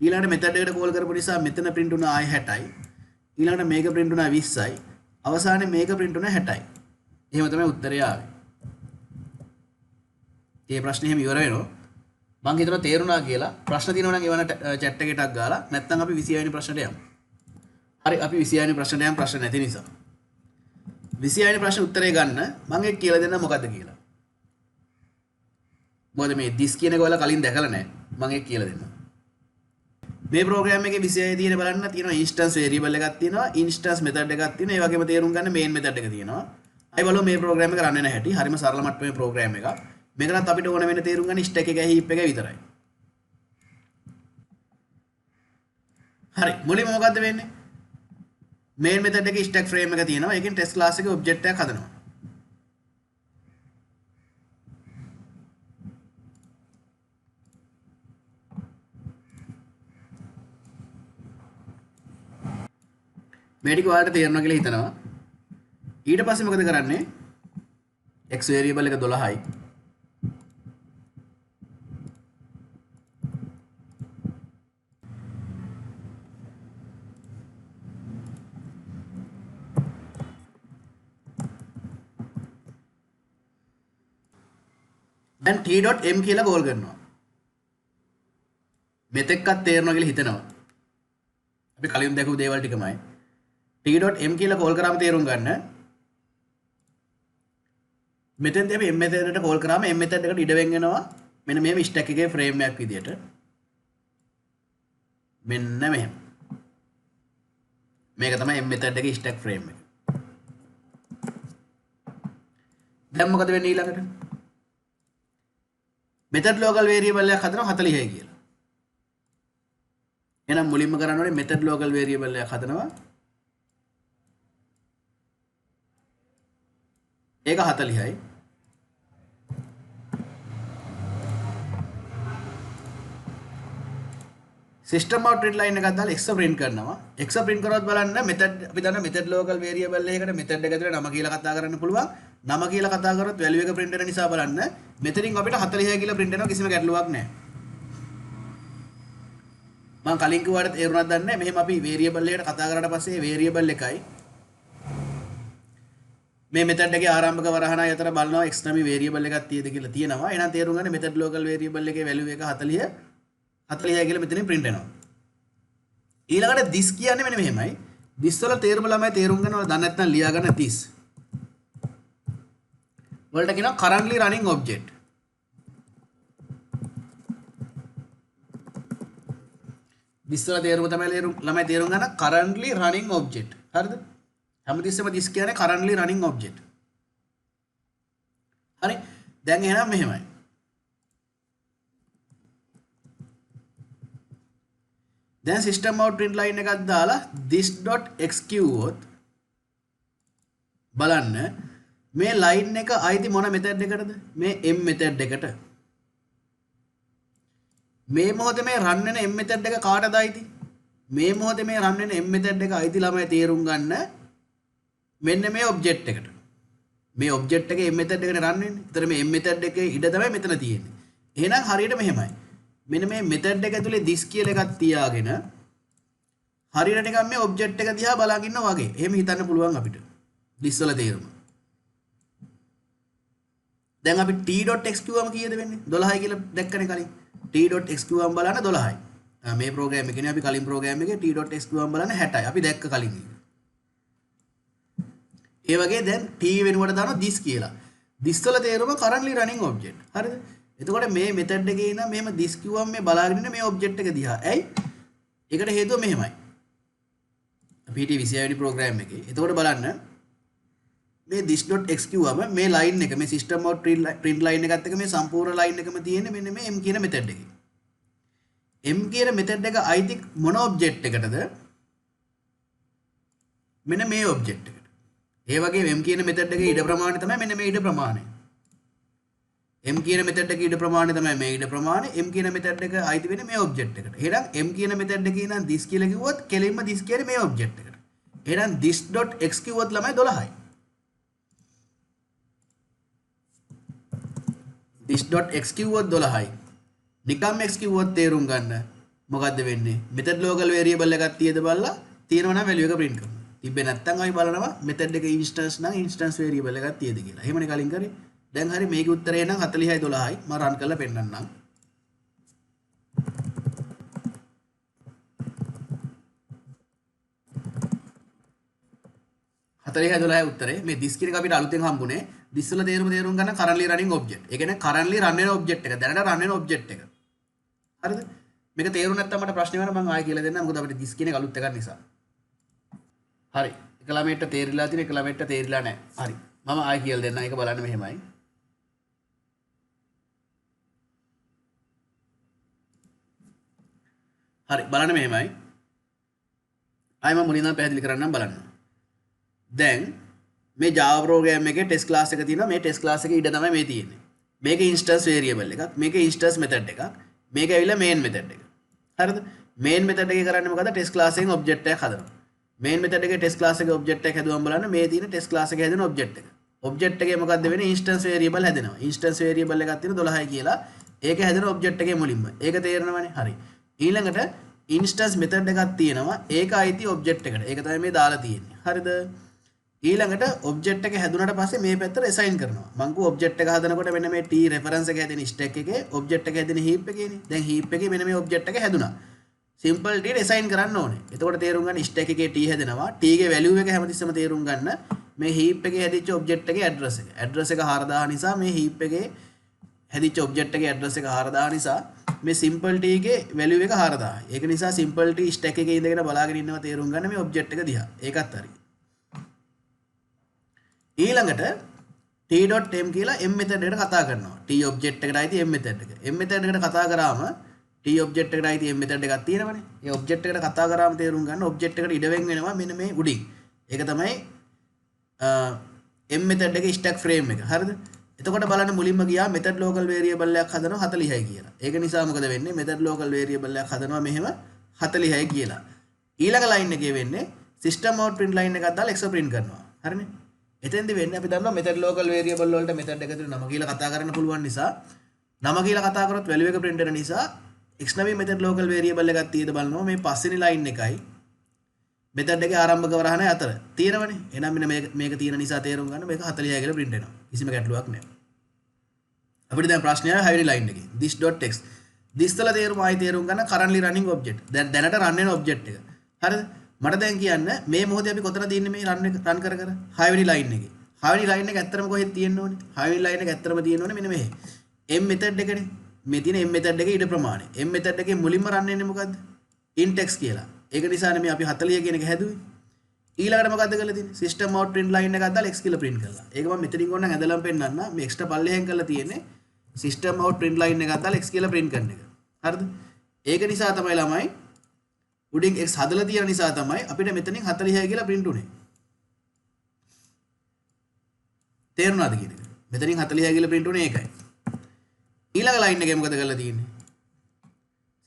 ඊළඟට method එකට call කරපු නිසා මෙතන print උනා ආයි 60යි. ඊළඟට මේක print උනා 20යි. අවසානයේ මේක print උනා 60යි. එහෙම තමයි උත්තරය ආවේ. මේ ප්‍රශ්නේ එහෙම ඉවර වෙනවා. මම හිතනවා තේරුණා කියලා. ප්‍රශ්න තියෙනවා නම් එවන chat එකේ ටක් ගාලා නැත්නම් අපි 20 වෙනි ප්‍රශ්නට යමු. හරි අපි 20 වෙනි ප්‍රශ්නට යමු ප්‍රශ්න නැති නිසා. 20 වෙනි ප්‍රශ්න උත්තරේ ගන්න මම ඒක කියලා දෙන්න මොකද්ද කියලා. මොකද මේ this කියන එක ඔයාලා කලින් දැකලා නැහැ. මම ඒක කියලා දෙන්නම්. මේ ප්‍රෝග්‍රෑම් එකේ විෂයය තියෙන බලන්න තියෙනවා instance variable එකක් තියෙනවා instance method එකක් තියෙනවා ඒ වගේම තේරුම් ගන්න main method එක තියෙනවා. අයි බලමු මේ ප්‍රෝග්‍රෑම් එක රන් වෙන හැටි. හරිම සරල මට්ටමේ ප්‍රෝග්‍රෑම් එකක්. මේකනත් අපිට ඕන වෙන තේරුම් ගන්න ස්ටැක් එක හීප් එක විතරයි. හරි මුලින්ම මොකද්ද වෙන්නේ? මේන් මෙතඩ් එකේ ස්ටැක් ෆ්‍රේම් එක තියෙනවා. ඒකෙන් ටෙස්ට් ක්ලාස් එකේ ඔබ්ජෙක්ට් එකක් හදනවා. මේ ටික ඔයාලට තේරෙනවා කියලා හිතනවා. ඊට පස්සේ මොකද කරන්නේ? x variable එක 12යි. දැන් t.m කියලා කෝල් කරනවා. මෙතෙක්වත් තේරෙනවා කියලා හිතනවා. අපි කලින් දැකපු දේවල් ටිකමයි. t.m කියලා කෝල් කරාම තේරුම් ගන්න. මෙතෙන්දී අපි m method එකට කෝල් කරාම m method එකට ඉඩ වෙන්නවා මෙන්න මෙහෙම stack එකේ frame එකක් විදියට. මෙන්න මෙහෙම. මේක තමයි m method එකේ stack frame එක. දැන් මොකද වෙන්නේ ඊළඟට? method local variable එකක් හදනවා 40යි කියලා. එහෙනම් මුලින්ම කරන්න ඕනේ method local variable එකක් හදනවා. ඒක 40යි. system out readline එකක් දාලා x print කරනවා. x print කරොත් බලන්න method අපි දන්න method local variable එකකට method එක ඇතුලේ නම කියලා කතා කරන්න පුළුවන්. නම කියලා කතා කරොත් value එක print වෙන නිසා බලන්න මෙතනින් අපිට 40යි කියලා print වෙනවා කිසිම ගැටලුවක් නැහැ. මම කලින් කිව්වට තේරුණාද දන්නේ නැහැ. මෙහෙම අපි variable එකට කතා කරාට පස්සේ variable එකයි මේ method එකේ ආරම්භක වරහණයි අතර බලනවා x නමි variable එකක් තියෙද කියලා තියෙනවා. එහෙනම් තේරුම් ගන්න method local variable එකේ value එක 40යි කියලා මෙතනින් print වෙනවා. ඊළඟට this කියන්නේ මෙන්න මෙහෙමයි. this වල තේරුම ළමයි තේරුම් ගන්නවා දන්නේ නැත්නම් ලියා ගන්න this. වලට කියනවා currently running object. this වල තේරුම තමයි ළමයි තේරුම් ගන්න currently running object. හරිද? හැමතිස්සෙම this කියන්නේ currently running object. හරි. දැන් එහෙනම් මෙහෙමයි. දැන් system out print line එකක් දාලා this.xq වොත් බලන්න මේ line එක අයිති මොන method එකටද? මේ m method එකට. මේ මොහොතේ මේ run වෙන m method එක කාටද අයිති? මේ මොහොතේ මේ run වෙන m method එක අයිති ළමයි තේරුම් ගන්න මෙන්න මේ object එකට. මේ object එකේ m method එකට run වෙන්නේ. ඒතර මේ m method එකේ ඉඩ තමයි මෙතන තියෙන්නේ. එහෙනම් හරියට මෙහෙමයි. මෙන්න මේ method එක ඇතුලේ this කියලා එකක් තියාගෙන හරියට නිකන් මේ object එක දිහා බලාගෙන ඉන්නවා වගේ. එහෙම හිතන්න පුළුවන් අපිට. this වල තේරුම. දැන් අපි t.x කිව්වම කීයද වෙන්නේ? 12යි කියලා දැක්කනේ කලින්. t.x කිව්වම බලන්න 12යි. මේ ප්‍රෝග්‍රෑම් එකේ අපි කලින් ප්‍රෝග්‍රෑම් එකේ t.x කිව්වම බලන්න 60යි. අපි දැක්ක කලින් එක. ඒ වගේ දැන් t වෙනුවට දානවා this කියලා. this වල තේරුම currently running object. හරිද? එතකොට මේ method එකේ ඉන්න මෙහෙම this කිව්වම මේ බලාගෙන ඉන්න මේ object එක දිහා. ඇයි? ඒකට හේතුව මෙහෙමයි. PT 26 වෙනි ප්‍රෝග්‍රෑම් එකේ. එතකොට බලන්න මේ this.x කිව්වම මේ line එක මේ system out print line එකත් එක්ක මේ සම්පූර්ණ line එකම තියෙන්නේ මෙන්න මේ m කියන method එකේ. m කියන method එක අයිති මොන object එකටද? මෙන්න මේ object එකට. ඒ වගේ m කියන method එකේ ඉඩ ප්‍රමාණය තමයි මෙන්න මේ ඉඩ ප්‍රමාණය. m කියන method එකේ ඉඩ ප්‍රමාණය තමයි මේ ඉඩ ප්‍රමාණය. m කියන method එක අයිති වෙන්නේ මේ object එකට. එහෙනම් m කියන method එකේ ඉඳන් this කියලා කිව්වොත් කෙලින්ම this කියන්නේ මේ object එකට. එහෙනම් this.x කිව්වොත් ළමයි 12යි. this.x කිව්වොත් 12යි. නිකම් x කිව්වොත් තේරුම් ගන්න මොකද්ද වෙන්නේ? method local variable එකක් තියෙද බලලා තියෙනවා නම් value එක print කරනවා. තිබ්බේ නැත්නම් අපි බලනවා method එක instance නම් instance variable එකක් තියෙද කියලා. එහෙමනේ කලින් කරේ. දැන් හරි මේකේ උත්තරේ නම් 40යි 12යි. මම run කරලා පෙන්නන්නම්. 40යි 12යි උත්තරේ. මේ this කියන එක අපිට අලුතෙන් හම්බුනේ. this වල තේරුම ගන්න currently running object. ඒ කියන්නේ currently run වෙන object එක. දැනට run වෙන object එක. හරිද? මේක තේරුම් නැත්නම් මට ප්‍රශ්න වෙනවා මම ආයෙ කියලා දෙන්නම්. මොකද අපිට this කියන එක අලුත් එකක් නිසා. හරි. එක ළමයට තේරිලා තියෙන එක ළමයට තේරිලා නැහැ. හරි. මම ආයෙ කියලා දෙන්නම්. ඒක බලන්න මෙහෙමයි. හරි බලන්න මෙහෙමයි. ආයෙ මම මුලින්ම පැහැදිලි කරන්නම් බලන්න. දැන් මේ Java program එකේ test class එක තියෙනවා. මේ test class එකේ ඉඩ තමයි මේ තියෙන්නේ. මේක instance variable එකක්. මේක instance method එකක්. මේක ඇවිල්ලා main method එක. හරිද? main method එකේ කරන්නේ මොකද? test class එකෙන් object එකක් හදනවා. main method එකේ test class එකේ object එකක් හැදුවම බලන්න මේ තියෙන test class එකේ හැදෙන object එක. object එකේ මොකද්ද වෙන්නේ? instance variable හැදෙනවා. instance variable එකක් තියෙන 12යි කියලා. ඒක හැදෙන object එකේ මුලින්ම. ඒක තේරෙනවනේ. හරි. ඊළඟට instance method එකක් තියෙනවා. ඒක අයිති object එකට. ඒක තමයි මේ දාලා තියෙන්නේ. හරිද? ඊළඟට object එක හැදුනට පස්සේ මේ පැත්තට assign කරනවා. මං කෝ object එක හදනකොට මෙන්න මේ t reference එක හැදෙන stack එකේ object එක හැදෙන heap එකේනේ. දැන් heap එකේ මෙන්න මේ object එක හැදුනා. simple t assign කරන්න ඕනේ. එතකොට තේරුම් ගන්න stack එකේ t හැදෙනවා. t ගේ value එක හැමතිස්සෙම තේරුම් ගන්න මේ heap එකේ හැදිච්ච object එකේ address එක. address එක 4000 නිසා මේ heap එකේ හැදිච්ච object එකේ address එක 4000 නිසා මේ simple t ගේ value එක 4000යි. ඒක නිසා simple t stack එකේ ඉඳගෙන බලාගෙන ඉන්නවා තේරුම් ගන්න මේ object එක දිහා. ඒකත් හරි. ඊළඟට t.m කියලා m method එකට කතා කරනවා. t object එකට අයිති m method එක. m method එකට කතා කරාම t object එකට අයිති m method එකක් තියෙනවනේ. ඒ object එකට කතා කරාම තේරුම් ගන්න object එකට ඉඩ වෙනවා මෙන්න මේ උඩින්. ඒක තමයි m method එකේ stack frame එක. හරිද? එතකොට බලන්න මුලින්ම ගියා method local variable එකක් හදනවා 40යි කියලා. ඒක නිසා මොකද වෙන්නේ? method local variable එකක් හදනවා මෙහෙම 40යි කියලා. ඊළඟ line එකේ වෙන්නේ system out print line එකක් දාලා x print කරනවා. හරිනේ? එතෙන්දි වෙන්නේ අපි දන්නවා method local variable වලට method එක ඇතුළේ නම කියලා කතා කරන්න පුළුවන් නිසා නම කියලා කතා කරොත් value එක print වෙන නිසා x9 method local variable එකක් තියෙද බලනවා මේ පස්වෙනි line එකයි method එකේ ආරම්භක වරහණයි අතර තියෙනවනේ. එහෙනම් මෙන්න මේක තියෙන නිසා තේරුම් ගන්න මේක 40යි කියලා print වෙනවා. කිසිම ගැටලුවක් නැහැ. අපිට දැන් ප්‍රශ්නය හයවෙනි line එකේ this.text this වල තේරුම ආයි තේරුම් ගන්න currently running object. දැනට run වෙන object එක. හරිද? මට දැන් කියන්න මේ මොහොතේ අපි කොතනද ඉන්නේ මේ run කර 6වෙනි line එකේ. 6වෙනි line එක ඇත්තටම කොහෙද තියෙන්න ඕනේ? 6වෙනි line එක ඇත්තටම තියෙන්න ඕනේ මෙන්න මෙහෙ. m method එකනේ. මේ තියෙන m method එකේ ඉඩ ප්‍රමාණය. m method එකේ මුලින්ම run වෙන්නේ මොකද්ද? int x කියලා. ඒක නිසානේ මේ අපි 40 කියන එක හැදුවේ. ඊළඟට මොකද්ද කරලා තියෙන්නේ? system out print line එකක් දාලා x කියලා print කරලා. ඒක මම මෙතනින් ඕනනම් ඇදලම් පෙන්නන්න. මේ extra පල්ලෙහෙන් කරලා තියෙන්නේ system out print line එකක් දාලා x කියලා print කරන එක. හරිද? ඒක නිසා තමයි ළමයි උඩින් x හදලා තියෙන නිසා තමයි අපිට මෙතනින් 40යි කියලා print උනේ. තේරුණාද කියන එක? මෙතනින් 40යි කියලා print උනේ ඒකයි. ඊළඟ line එකේ මොකද කරලා තියෙන්නේ?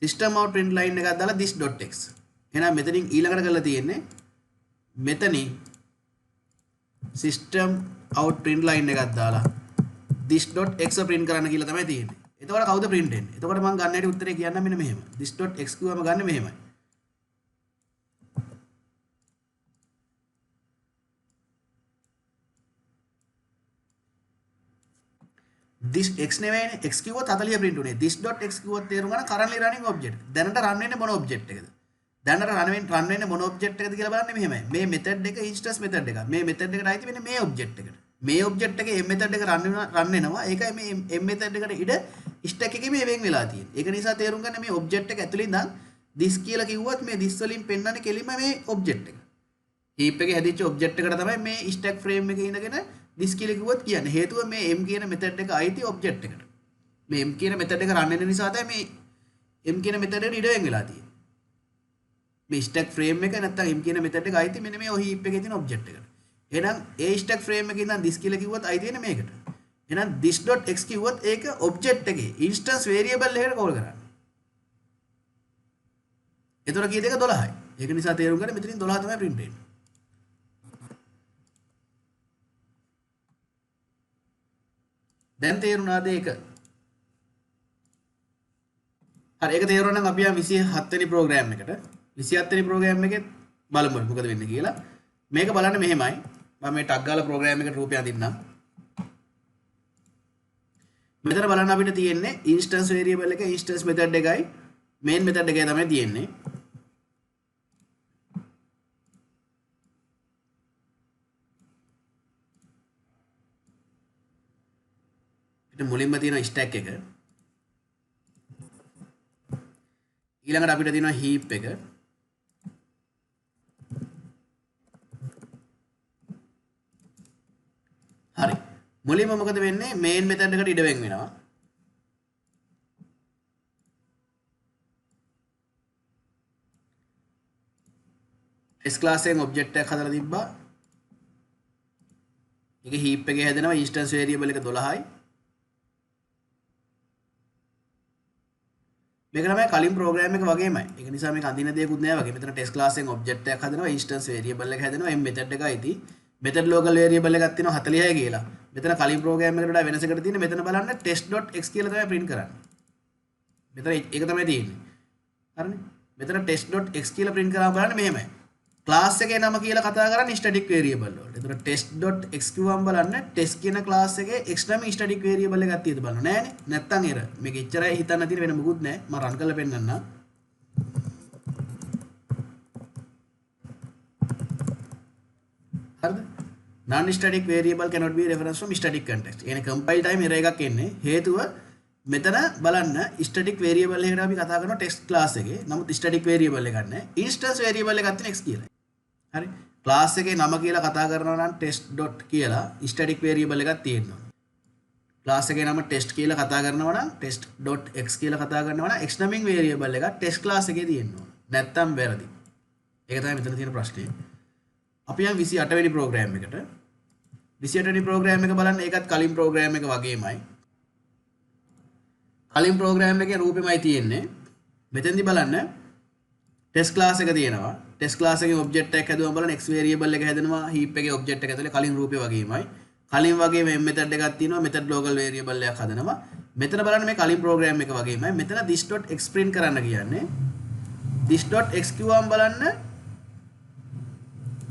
system out print line එකක් දාලා this.x. එහෙනම් මෙතනින් ඊළඟට කරලා තියෙන්නේ මෙතනින් system out print line එකක් දාලා this.x print කරන්න කියලා තමයි තියෙන්නේ. එතකොට කවුද print වෙන්නේ? එතකොට මම ගන්න හැටි උත්තරේ කියන්න මෙන්න මෙහෙම. this.x කිව්වම ගන්න මෙහෙමයි. this x නෙවෙයිනේ x කිව්වොත් 40 print උනේ. this.x කිව්වොත් තේරුම් ගන්න currently running object. දැනට run වෙන්නේ මොන object එකද? දැනට run වෙන්නේ මොන object එකද කියලා බලන්න මෙහෙමයි. මේ method එක instance method එකක්. මේ method එකට අයිති වෙන්නේ මේ object එකට. මේ object එකේ m method එක run වෙනවා. ඒකයි මේ m method එකට ඉඩ stack එකේ මේ වෙන් වෙලා තියෙන්නේ. ඒක නිසා තේරුම් ගන්න මේ object එක ඇතුළේ ඉඳන් this කියලා කිව්වොත් මේ this වලින් පෙන්වන්නේ කෙලින්ම මේ object එක. heap එකේ හැදිච්ච object එකට තමයි මේ stack frame එකේ ඉඳගෙන this කියලා කිව්වොත් කියන්නේ. හේතුව මේ m කියන method එක අයිති object එකට. මේ m කියන method එක run වෙන නිසා තමයි මේ m කියන method එකට ඉඩ වෙන් වෙලා තියෙන්නේ. මේ stack frame එක නැත්තම් m කියන method එක අයිති මෙන්න මේ heap එකේ තියෙන object එකට. එහෙනම් ඒ stack frame එකේ ඉඳන් this කියලා කිව්වොත් අයිති වෙන්නේ මේකට. එහෙනම් this.x කිව්වොත් ඒක object එකේ instance variable එකකට call කරන්නේ. ඒතර කී දෙක 12යි. ඒක නිසා තේරුම් ගන්න මෙතනින් 12 තමයි print වෙන්නේ. දැන් තේරුණාද ඒක? හරි ඒක තේරුණා නම් අපි යම් 27 වෙනි ප්‍රෝග්‍රෑම් එකට 27 වෙනි ප්‍රෝග්‍රෑම් එකේ බලමු මොකද වෙන්නේ කියලා. මේක බලන්න මෙහෙමයි. මම මේ ටග් ගාලා ප්‍රෝග්‍රෑම් එකට රූපය අඳින්නම්. මෙතන බලන්න අපිට තියෙන්නේ instance variable එක instance method එකයි main method එකයි තමයි තියෙන්නේ. මුලින්ම තියෙන stack එක ඊළඟට අපිට තියෙනවා heap එක හරි මුලින්ම මොකද වෙන්නේ main method එකට ඉඩ වෙන් වෙනවා test class එකෙන් object එකක් හදලා තිබ්බා. ඒක heap එකේ හැදෙනවා instance variable එක 12යි. මේක තමයි කලින් program එක වගේමයි. ඒක නිසා මේක අඳින දෙයක්වත් නෑ වගේ. මෙතන test class එකෙන් object එකක් හදනවා instance variable එක හැදෙනවා m method එකයි තියෙන්නේ. method local variable එකක් තියෙනවා 46 කියලා. මෙතන කලින් program එකට වඩා වෙනසකට තියෙන්නේ මෙතන බලන්න test.x කියලා තමයි print කරන්නේ. මෙතන ඒක තමයි තියෙන්නේ. හරිනේ. මෙතන test.x කියලා print කරාම බලන්න මෙහෙමයි. class එකේ නම කියලා කතා කරන්නේ static variable වලට. ඒතර test.x කිව්වම බලන්න test කියන class එකේ x නම් static variable එකක් තියෙද බලන්න නෑනේ. නැත්තම් error. මේක එච්චරයි හිතන්න තියෙන වෙන මොකුත් නෑ. මම run කරලා පෙන්නන්නම්. හරිද? non static variable cannot be referenced from static context. يعني compile time error එකක් එන්නේ. හේතුව මෙතන බලන්න static variable එකට අපි කතා කරනවා text class එකේ. නමුත් static variable එකක් නැහැ. instance variable එකක් තියෙන x කියලා. හරි. class එකේ නම කියලා කතා කරනවා නම් test dot කියලා static variable එකක් තියෙනවා. class එකේ නම test කියලා කතා කරනවා නම් test dot x කියලා කතා කරනවා නම් x නමින් variable එකක් test class එකේ තියෙනවා. නැත්තම් වැරදි. ඒක තමයි මෙතන තියෙන ප්‍රශ්නේ. අපි යන් 28 වෙනි program එකට 28 වෙනි program එක බලන්න ඒකත් කලින් program එක වගේමයි. කලින් program එකේ රූපෙමයි තියෙන්නේ. මෙතෙන්දි බලන්න test class එක තියෙනවා. test class එකේ object එකක් හැදුවම බලන්න x variable එක හැදෙනවා heap එකේ object එක ඇතුලේ කලින් රූපේ වගේමයි. කලින් වගේම m method එකක් තියෙනවා method local variable එකක් හදනවා. මෙතන බලන්න මේ කලින් program එක වගේමයි. මෙතන this.x print කරන්න කියන්නේ this.x කිව්වම බලන්න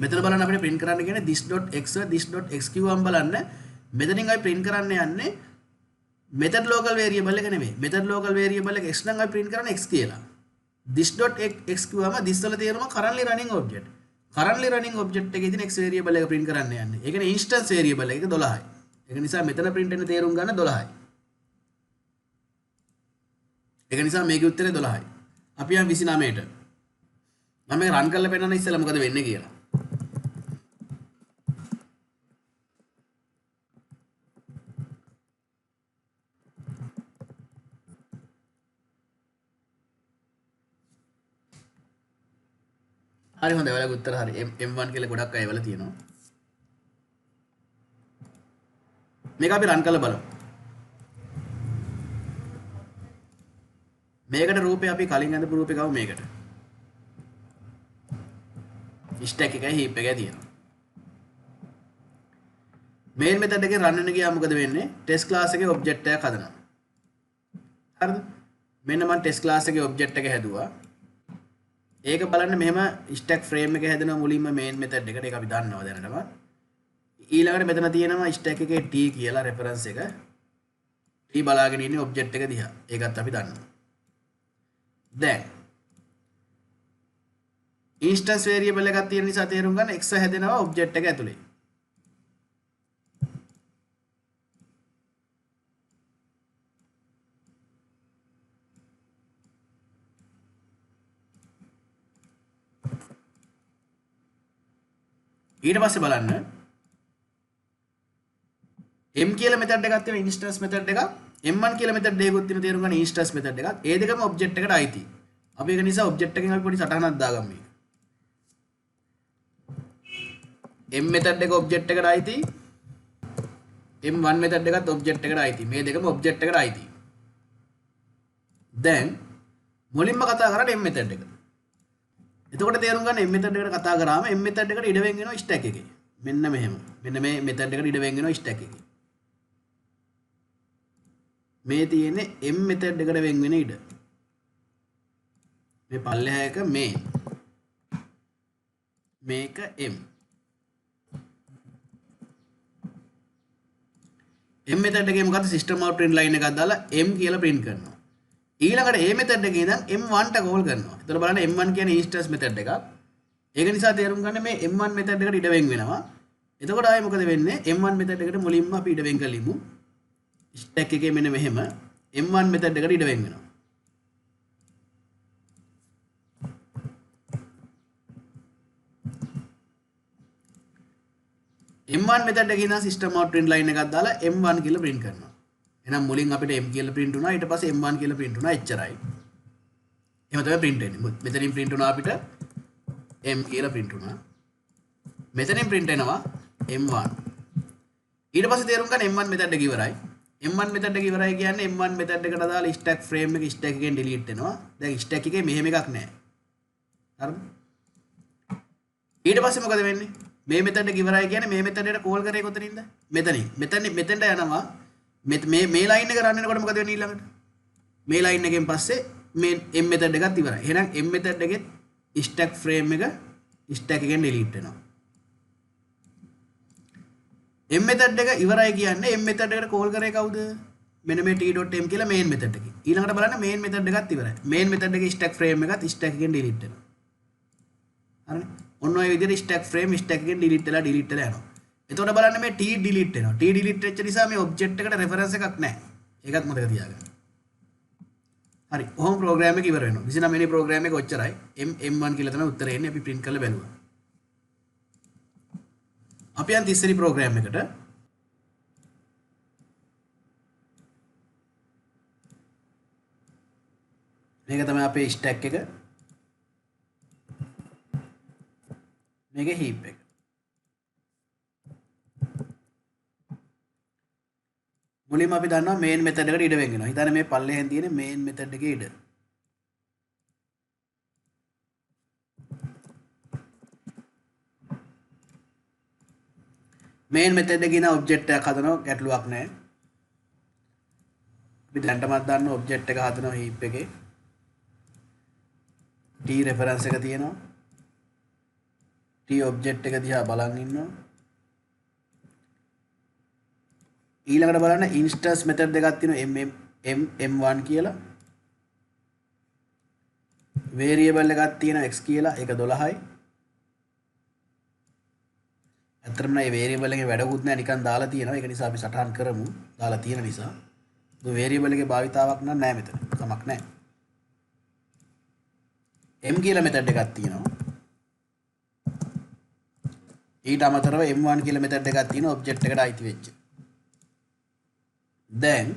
මෙතන බලන්න අපිට print කරන්න කියන්නේ this.x කිව්වම බලන්න මෙතනින් අපි print කරන්න යන්නේ method local variable එක නෙමෙයි. method local variable එක x නම් අපි print කරන්නේ x කියලා. this.x කිව්වම this වල තේරුම currently running object. currently running object එකේ තියෙන x variable එක print කරන්න යන්නේ. ඒ කියන්නේ instance variable එක 12යි. ඒක නිසා මෙතන print වෙන තේරුම් ගන්න 12යි. ඒක නිසා මේකේ උත්තරේ 12යි. අපි යන් 29ට. මම මේක run කරලා පෙන්නන්න ඉස්සෙල්ලා මොකද වෙන්නේ කියලා. හරි හොඳයි ඔයාලගේ උත්තර හරි m1 කියලා ගොඩක් අය වල තියෙනවා මේක අපි රන් කරලා බලමු මේකට රූපේ අපි කලින් අඳපු රූපේ ගමු මේකට stack එකයි heap එකයි තියෙනවා main method එකෙන් run වෙන ගියාම මොකද වෙන්නේ test class එකේ object එකක් හදනවා හරිද මෙන්න මම test class එකේ object එක හැදුවා ඒක බලන්න මෙහෙම stack frame එක හැදෙනවා මුලින්ම main method එකට ඒක අපි දන්නවා දැනටම ඊළඟට මෙතන තියෙනවා stack එකේ t කියලා reference එක t බලාගෙන ඉන්නේ object එක දිහා ඒකත් අපි දන්නවා දැන් instance variable එකක් තියෙන නිසා තේරුම් ගන්න x හැදෙනවා object එක ඇතුලේ ඊට පස්සේ බලන්න m කියලා method එකක් තියෙන instance method එකක් m1 කියලා method එකකුත් තියෙන තේරුම් ගන්න instance method එකක් ඒ දෙකම object එකට අයිති. අපි ඒක නිසා object එකෙන් අපි පොඩි සටහනක් දාගමු මේක. m method එක object එකට අයිති. m1 method එකත් object එකට අයිති. මේ දෙකම object එකට අයිති. දැන් මුලින්ම කතා කරන්නේ m method එක. එතකොට තේරුම් ගන්න m method එකට කතා කරාම m method එකට ඉඩ වෙන් වෙනවා stack එකේ. මෙන්න මෙහෙම. මෙන්න මේ method එකට ඉඩ වෙන් වෙනවා stack එකේ. මේ තියෙන්නේ m method එකට වෙන් වෙන ඉඩ. මේ පල්ලෙහා එක main. මේක m. m method එකේ මොකද system out print line එකක් දාලා m කියලා print කරනවා. ඊළඟට a method එකේ ඉඳන් m1 ට call කරනවා. එතකොට බලන්න m1 කියන්නේ instance method එකක්. ඒක නිසා තේරුම් ගන්න මේ m1 method එකට ඉඩ වෙන් වෙනවා. එතකොට ආයේ මොකද වෙන්නේ? m1 method එකට මුලින්ම අපි ඉඩ වෙන් කරලිමු. stack එකේ මෙන්න මෙහෙම m1 method එකට ඉඩ වෙන් වෙනවා. m1 method එකේ ඉඳන් system out print line එකක් දාලා m1 කියලා print කරනවා. එහෙනම් මුලින් අපිට m කියලා print වුණා ඊට පස්සේ m1 කියලා print වුණා එච්චරයි. එහෙම තමයි print වෙන්නේ. මෙතනින් print වුණා අපිට m කියලා print වුණා. මෙතනින් print වෙනවා m1. ඊට පස්සේ තේරුම් ගන්න m1 method එක ඉවරයි. m1 method එක ඉවරයි කියන්නේ m1 method එකට දාලා stack frame එක stack එකෙන් delete වෙනවා. දැන් stack එකේ මෙහෙම එකක් නැහැ. හරිද? ඊට පස්සේ මොකද වෙන්නේ? මේ method එක ඉවරයි කියන්නේ මේ method එකට call කරේ කොතනින්ද? මෙතනින්. මෙතෙන්ට යනවා. මේ line එක run වෙනකොට මොකද වෙන්නේ ඊළඟට? මේ line එකෙන් පස්සේ මේ m method එකත් ඉවරයි. එහෙනම් m method එකේ stack frame එක stack එකෙන් delete වෙනවා. m method එක ඉවරයි කියන්නේ m method එකට call කරේ කවුද? මෙන්න මේ t.m කියලා main method එකේ. ඊළඟට බලන්න main method එකත් ඉවරයි. main method එකේ stack frame එකත් stack එකෙන් delete වෙනවා. හරිනේ? ඔන්න ඔය විදිහට stack frame stack එකෙන් delete වෙලා යනවා. එතකොට බලන්න මේ t delete වෙනවා. t delete වෙච්ච නිසා මේ object එකට reference එකක් නැහැ. ඒකත් මතක තියාගන්න. හරි. ඔහොම program එක ඉවර වෙනවා. 29 වෙනි program එක ඔච්චරයි. m1 කියලා තමයි උත්තරේ එන්නේ. අපි print කරලා බලුවා. අපි යන් 30 වෙනි program එකට. මේක තමයි අපේ stack එක. මේක heap එක. මුලින්ම අපි දන්නවා main method එකට ඉඩ වෙන්නවා. හිතන්න මේ පල්ලෙහෙන් තියෙන main method එකේ ඉඩ. main method එකේ ඉන object එකක් හදනවා ගැටලුවක් නැහැ. අපි දැන්ටමත් දන්න object එක හදනවා heap එකේ. t reference එක තියෙනවා. t object එක දිහා බලන් ඉන්නවා. ඊළඟට බලන්න instance method දෙකක් තියෙනවා m1 කියලා. variable එකක් තියෙනවා x කියලා. ඒක 12යි. ඇත්තටම මේ variable එකේ වැඩකුත් නැහැ නිකන් දාලා තියෙනවා. ඒක නිසා අපි සටහන් කරමු. දාලා තියෙන නිසා. ඒ variable එකේ භාවිතාවක් නැහැ මෙතන. කමක් නැහැ. m කියලා method එකක් තියෙනවා. ඊට අමතරව m1 කියලා method එකක් තියෙනවා object එකට අයිති වෙච්ච. දැන්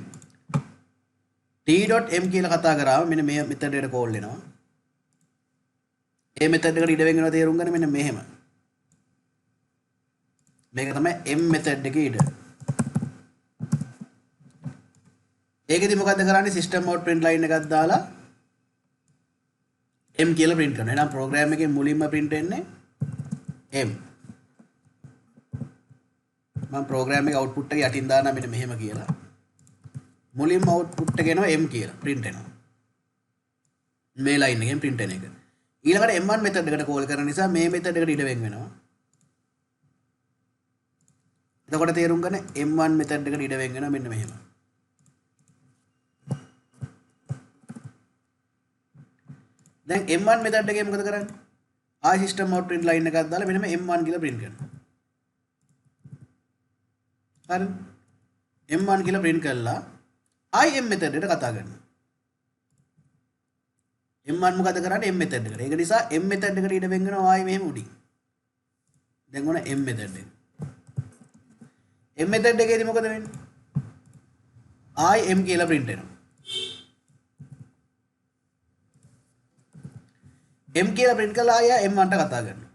t.m කියලා කතා කරාම මෙන්න මේ method එකට call වෙනවා. මේ method එකට ඉඩ වෙනවා තේරුම් ගන්න මෙන්න මෙහෙම. මේක තමයි m method එකේ ඉඩ. ඒකෙදි මොකද්ද කරන්නේ system out print line එකක් දාලා m කියලා print කරනවා. එහෙනම් program එකේ මුලින්ම print වෙන්නේ m. මම program එකේ output එක යටින් දානවා මෙන්න මෙහෙම කියලා. මුලින්ම output එක එනවා m කියලා print වෙනවා. මේ line එකෙන් print වෙන එක. ඊළඟට m1 method එකට call කරන නිසා මේ method එකට ඉඩ වෙන් වෙනවා. එතකොට තේරුම් ගන්න m1 method එකට ඉඩ වෙන් වෙනවා මෙන්න මෙහෙම. දැන් m1 method එකේ මොකද කරන්නේ? ආයි system out print line එකක් දාලා මෙන්න මේ m1 කියලා print කරනවා. හරි. m1 කියලා print කළා ආයි m method එකට කතා කරනවා. m1 මොකද කරන්නේ m method එකට. ඒක නිසා m method එකට ඉඩ වෙන් වෙනවා ආයි මෙහෙම උඩින්. දැන් ඕන m method එක. m method එකේදී මොකද වෙන්නේ? ආයි m කියලා print වෙනවා. m කියලා print කළා ආය m1 ට කතා කරනවා.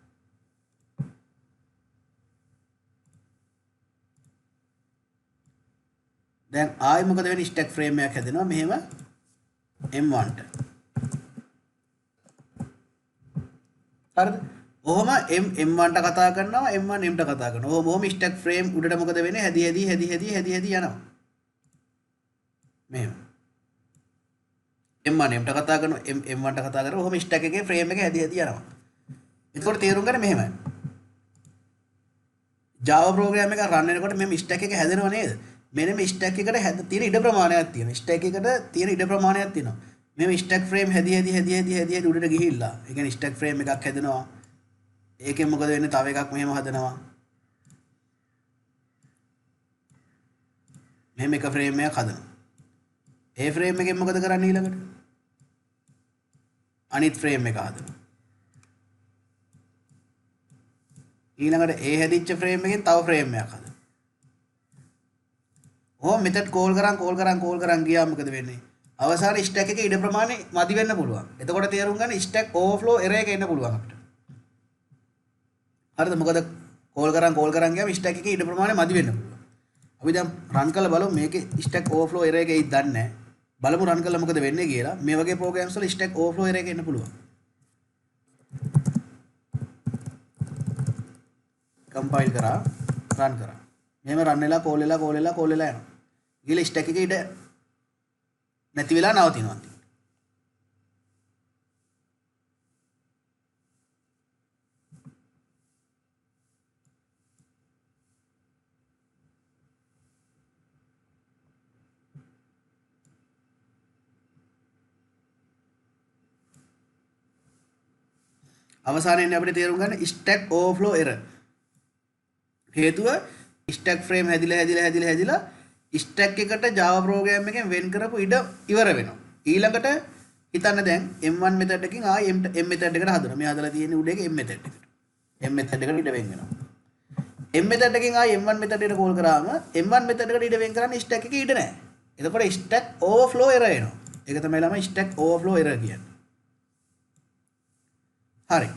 දැන් ආයි මොකද වෙන්නේ? stack frame එකක් හැදෙනවා මෙහෙම m1 ට. හරිද? ඔහොම m1 ට කතා කරනවා m1 m ට කතා කරනවා. ඔහොම stack frame උඩට මොකද වෙන්නේ? හැදි යනවා. මෙහෙම m1 m ට කතා කරනවා m1 ට කතා කරනවා. ඔහොම stack එකේ frame එක හැදි යනවා. එතකොට තේරුම් ගන්න මෙහෙමයි. Java program එක run වෙනකොට මෙහෙම stack එක හැදෙනව නේද? මෙන්න මේ stack එකට තියෙන ඉඩ ප්‍රමාණයක් තියෙනවා. stack එකට තියෙන ඉඩ ප්‍රමාණයක් තියෙනවා. මෙහෙම stack frame හැදි උඩට ගිහිල්ලා. ඒ කියන්නේ stack frame එකක් හැදෙනවා. ඒකෙන් මොකද වෙන්නේ? තව එකක් මෙහෙම හදනවා. මෙහෙම එක frame එකක් හදනවා. ඒ frame එකෙන් මොකද කරන්නේ ඊළඟට? අනිත් frame එක හදනවා. ඊළඟට ඒ හැදිච්ච frame එකෙන් තව frame එකක් හදනවා. ඔහොම method call කරන් ගියාම මොකද වෙන්නේ? අවසානයේ stack එකේ ඉඩ ප්‍රමාණය මදි වෙන්න පුළුවන්. එතකොට තේරුම් ගන්න stack overflow error එක එන්න පුළුවන් අපිට. හරිද? මොකද කෝල් කරන් ගියාම ස්ටැක් එකේ ඊට ප්‍රමාණය මදි වෙන්න පුළුවන්. අපි දැන් රන් කරලා බලමු මේකේ ස්ටැක් ඕවර්ෆ්ලෝ එරර් එකේ දන්නේ නැහැ. බලමු රන් කරලා මොකද වෙන්නේ කියලා. මේ වගේ ප්‍රෝග්‍රෑම්ස් වල ස්ටැක් ඕවර්ෆ්ලෝ එරර් එක එන්න පුළුවන්. කම්පයිල් කරා රන් කරා. මෙහෙම රන් වෙලා කෝල් වෙලා යනවා. ගිහලා ස්ටැක් එකේ ඉඩ නැති වෙලා නවතිනවා. අවසානයේදී අපිට තේරුම් ගන්න stack overflow error. හේතුව stack frame හැදිලා stack එකට Java program එකෙන් වෙන් කරපු ඉඩ ඉවර වෙනවා. ඊළඟට හිතන්න දැන් M1 method එකකින් ආයෙ M method එකට හදනවා. මේ හදලා තියෙන්නේ උඩ එක M method එකට. M method එකට ඉඩ වෙන් වෙනවා. M method එකකින් ආයෙ M1 method එකට කෝල් කරාම M1 method එකට ඉඩ වෙන් කරන්නේ stack එකේ ඉඩ නැහැ. එතකොට stack overflow error එනවා. ඒක තමයි ළමයි stack overflow error කියන්නේ. හරි.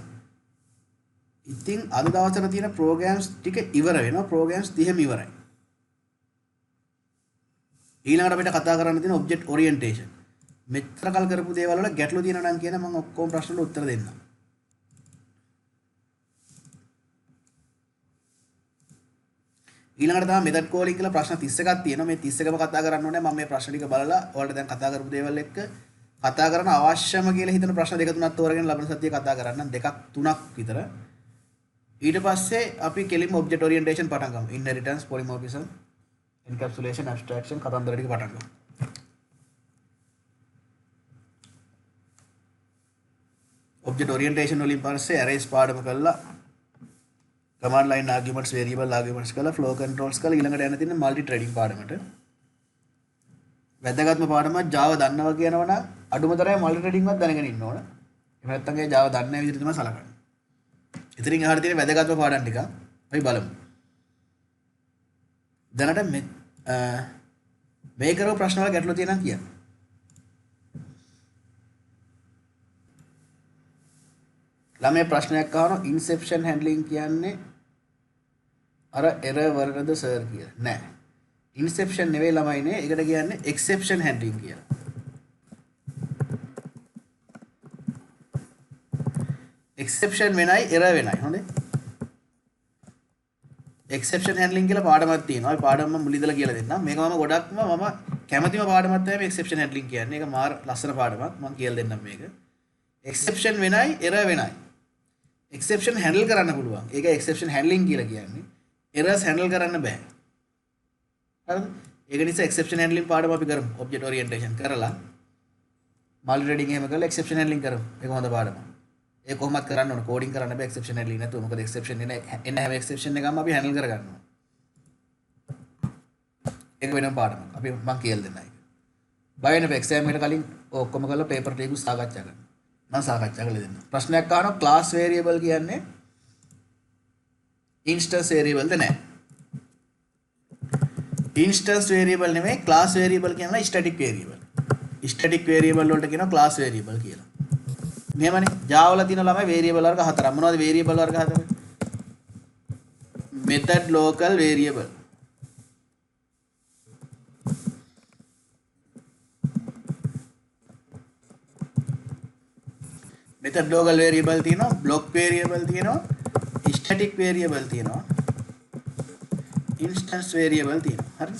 ඉතින් අද දවසට තියෙන ප්‍රෝග්‍රෑම්ස් ටික ඉවර වෙනවා. ප්‍රෝග්‍රෑම්ස් 30ම ඉවරයි. ඊළඟට අපිට කතා කරන්න තියෙන ඔබ්ජෙක්ට් ඔරියන්ටේෂන්. මෙච්චර කල් කරපු දේවල් වල ගැටලු තියෙනවා නම් කියන මම ඔක්කොම ප්‍රශ්න වලට උත්තර දෙන්නම්. ඊළඟට තමයි මෙතඩ් කෝලින් කියලා ප්‍රශ්න 31ක් තියෙනවා. මේ 31ම කතා කරන්න ඕනේ. මම මේ ප්‍රශ්න ටික බලලා ඔයාලට දැන් කතා කරපු දේවල් එක්ක කතා කරන අවශ්‍යම කියලා හිතන ප්‍රශ්න දෙක තුනක් තෝරගෙන ලබන සතියේ කතා කරන්න. දෙකක් තුනක් විතර. ඊට පස්සේ අපි කෙලින්ම ඔබ්ජෙක්ට් ඔරියන්ටේෂන් පටන් ගමු. ඉන්හෙරිටන්ස්, පොලිමෝර්ෆිසම්, එන්කැප්සුලේෂන්, ඇබ්ස්ට්‍රැක්ෂන් කතන්දර ටික පටන් ගමු. ඔබ්ජෙක්ට් ඔරියන්ටේෂන් වලින් පස්සේ ඇරේස් පාඩම කළා. කමාන්ඩ් ලයින් ආගියුමන්ට්ස්, වේරියබල් ආගියුමන්ට්ස් කළා. ෆ්ලෝ කන්ට්‍රෝල්ස් කළා. ඊළඟට යන්න තියෙන මල්ටි ට්‍රේඩින් පාඩමට. වැදගත්ම පාඩමක් Java දන්නවා කියනවනම් අඩුම තරමේ මල්ටි ට්‍රේඩින්වත් දැනගෙන ඉන්න ඕන. එහෙම නැත්නම් ඒ Java දන්නේ නැහැ විදිහට තමයි සලකන්නේ. ඉතින් අහලා තියෙන වැදගත්ම පාඩම් ටික අපි බලමු. දැනට මේ කරව ප්‍රශ්න වල ගැටලු තියෙනවා කියන්න. ළමයි ප්‍රශ්නයක් අහනවා ඉන්සෙප්ෂන් හැන්ඩ්ලින් කියන්නේ අර එරර් වලටද සර් කියලා. නෑ. ඉන්සෙප්ෂන් නෙවෙයි ළමයිනේ. ඒකට කියන්නේ එක්සෙප්ෂන් හැන්ඩ්ලින් කියලා. එක්සෙප්ෂන් වෙනයි එරර් වෙනයි. හොඳේ. එක්සෙප්ෂන් හැන්ඩ්ලින් කියලා පාඩමක් තියෙනවා. ඒ පාඩම මම මුලින්දලා කියලා දෙන්නම්. මේක මම ගොඩක්ම කැමතිම පාඩමක් තමයි එක්සෙප්ෂන් හැන්ඩ්ලින් කියන්නේ. ඒක මාර ලස්සන පාඩමක්. මම කියලා දෙන්නම් මේක. එක්සෙප්ෂන් වෙනයි එරර් වෙනයි. එක්සෙප්ෂන් හැන්ඩල් කරන්න පුළුවන්. ඒක එක්සෙප්ෂන් හැන්ඩ්ලින් කියලා කියන්නේ. එරර්ස් හැන්ඩල් කරන්න බෑ. හරිද? ඒක නිසා එක්සෙප්ෂන් හැන්ඩ්ලින් පාඩම අපි කරමු. ඔබ්ජෙක්ට් ඔරියන්ටේෂන් කරලා මල්ටි ට්‍රේඩින් එහෙම කරලා එක්සෙප්ෂන් හැන්ඩ්ලින් කරමු. ඒක හොඳ පාඩමක්. ඒක කොහොමද කරන්න ඕන? කෝඩින් කරන්න බෑ එක්සෙප්ෂන් හැන්ඩ්ලින් නැතුව. මොකද එක්සෙප්ෂන් එන හැම එක්සෙප්ෂන් එකම අපි හැන්ඩල් කරගන්න ඕන. ඒක වෙනම පාඩමක්. අපි මම කියලා දෙන්නම් ඒක. බය වෙන එක්සෑම් එකට කලින් ඔක්කොම කරලා පේපර් ටික සාකච්ඡා කරන්න. මම සාකච්ඡා කරලා දෙන්නම්. ප්‍රශ්නයක් අහනවා ක්ලාස් වේරියබල් කියන්නේ ඉන්ස්ටන්ස් වේරියබල්ද නැහැ. ඉන්ස්ටන්ස් වේරියබල් නෙමෙයි ක්ලාස් වේරියබල් කියනවා ස්ටැටික් වේරියබල්. ස්ටැටික් වේරියබල් වලට කියනවා ක්ලාස් වේරියබල් කියලා. මෙහෙමනේ Java වල තියෙන ළමයි වේරියබල් වර්ග හතරක්. මොනවද වේරියබල් වර්ග හතර? method local variable. method local variable තියෙනවා, block variable තියෙනවා, static variable තියෙනවා, instance variable තියෙනවා. හරි?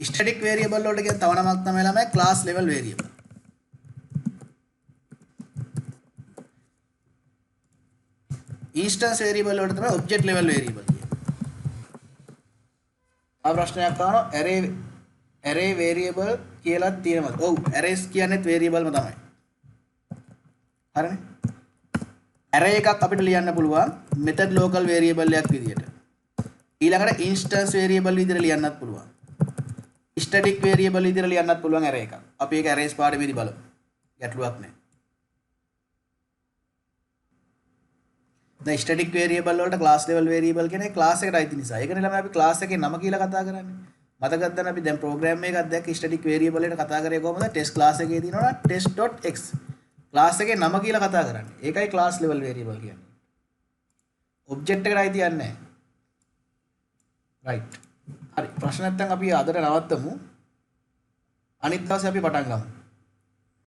static variable වලට කියන තව නමක් තමයි ළමයි class level variable. instance variable වලට තමයි object level variable කියන්නේ. ආ ප්‍රශ්නයක් අහනවා array variable කියලා තියෙනවද? ඔව් arrays කියන්නේත් variable ම තමයි. හරිනේ? array එකක් අපිට ලියන්න පුළුවන් method local variable එකක් විදියට. ඊළඟට instance variable විදියට ලියන්නත් පුළුවන්. static variable විදියට ලියන්නත් පුළුවන් array එකක්. අපි ඒක arrays පාඩමේදී බලමු. ගැටලුවක් නැහැ. දැන් static variable වලට class level variable කියන්නේ class එකට අයිති නිසා. ඒකනේ ළමයි අපි class එකේ නම කියලා කතා කරන්නේ. මතකද දැන් අපි දැන් program එකක් දැක්ක static variable එකට කතා කරේ කොහොමද? test class එකේ තියෙනවා test.x. class එකේ නම කියලා කතා කරන්නේ. ඒකයි class level variable කියන්නේ. ඔබ්ජෙක්ට් එකට අයිති යන්නේ නැහැ. රයිට්. හරි. ප්‍රශ්න නැත්නම් අපි අදට නවත්තමු. අනිත් දවසේ අපි පටන් ගමු.